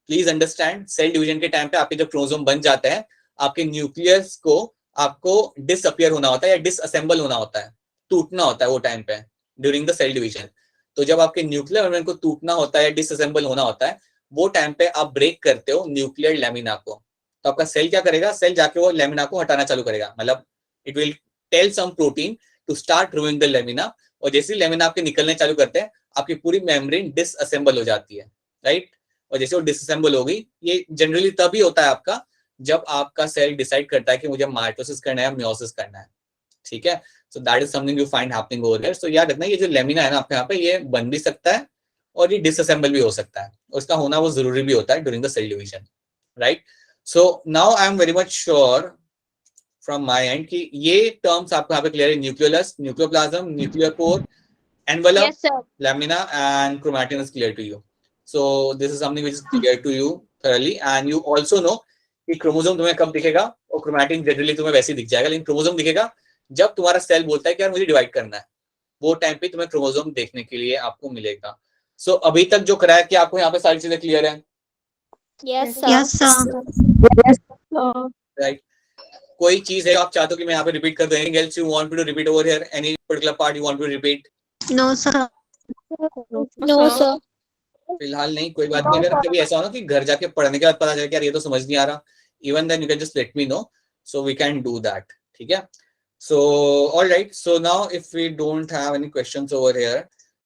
Please understand, cell division के टाइम पे आपके जब क्रोमोसोम बन जाते हैं, आपके न्यूक्लियस को आपको डिसअपियर होना होता है या डिसअसेंबल होना होता है, टूटना होता है वो टाइम पे ड्यूरिंग द सेल डिवीजन। तो जब आपके न्यूक्लियर मेम्ब्रेन को टूटना होता है या डिसअसेंबल होना होता है, वो टाइम पे आप ब्रेक करते हो न्यूक्लियर लैमिना को। तो आपका सेल क्या करेगा? सेल जाके वो लैमिना को हटाना चालू करेगा, मतलब it will tell some protein to start removing the lamina, और जैसे ही लैमिना आपके निकलने चालू करते हैं, आपकी पूरी मेम्ब्रेन डिसअसेंबल हो जाती है, राइट? और जैसे वो डिसअसेंबल होगी, ये जनरली तभी होता है आपका जब आपका सेल डिसाइड करता है कि मुझे माइटोसिस करना है, मियोसिस करना है, ठीक है? So that is something you find happening over here. So याद रखना, ये जो लैमिना है ना आपके यहाँ पे, ये बन भी सकता है और ये डिसअसेंबल भी हो सकता है, उसका होना वो जरूरी भी होता है during the cell division, right? So now I am very much sure from my end कि ये टर्म्स आपको यहाँ पे क्लियर है। Nucleolus, nucleoplasm, nuclear pore, envelope, Yes, sir. lamina and chromatin is clear to you. So this is something which is clear to you thoroughly, and you also know कि क्रोमोसोम तुम्हें कब दिखेगा, और क्रोमैटिन जनरली तुम्हें वैसे ही दिख जाएगा, लेकिन क्रोमोसोम दिखेगा जब तुम्हारा सेल बोलता है कि यार मुझे डिवाइड करना है, वो टाइम पे तुम्हें क्रोमोसोम देखने के लिए आपको मिलेगा। सो अभी तक जो करा है कि आपको यहाँ पे सारी चीजें क्लियर है, Yes, sir. Yes, sir. Right? कोई चीज है आप चाहते हो कि मैं यहाँ पे रिपीट कर दूं? Anything else you want me to repeat over here? Any particular part you want me to repeat? No, sir. No, sir. फिलहाल नहीं, कोई बात नहीं। अगर कभी ऐसा हो ना कि घर जाके पढ़ने के बाद पता चले कि यार ये तो समझ नहीं आ रहा, even then you can just let me know, so we can do that, ठीक है? So alright, so now if we don't have any questions over here,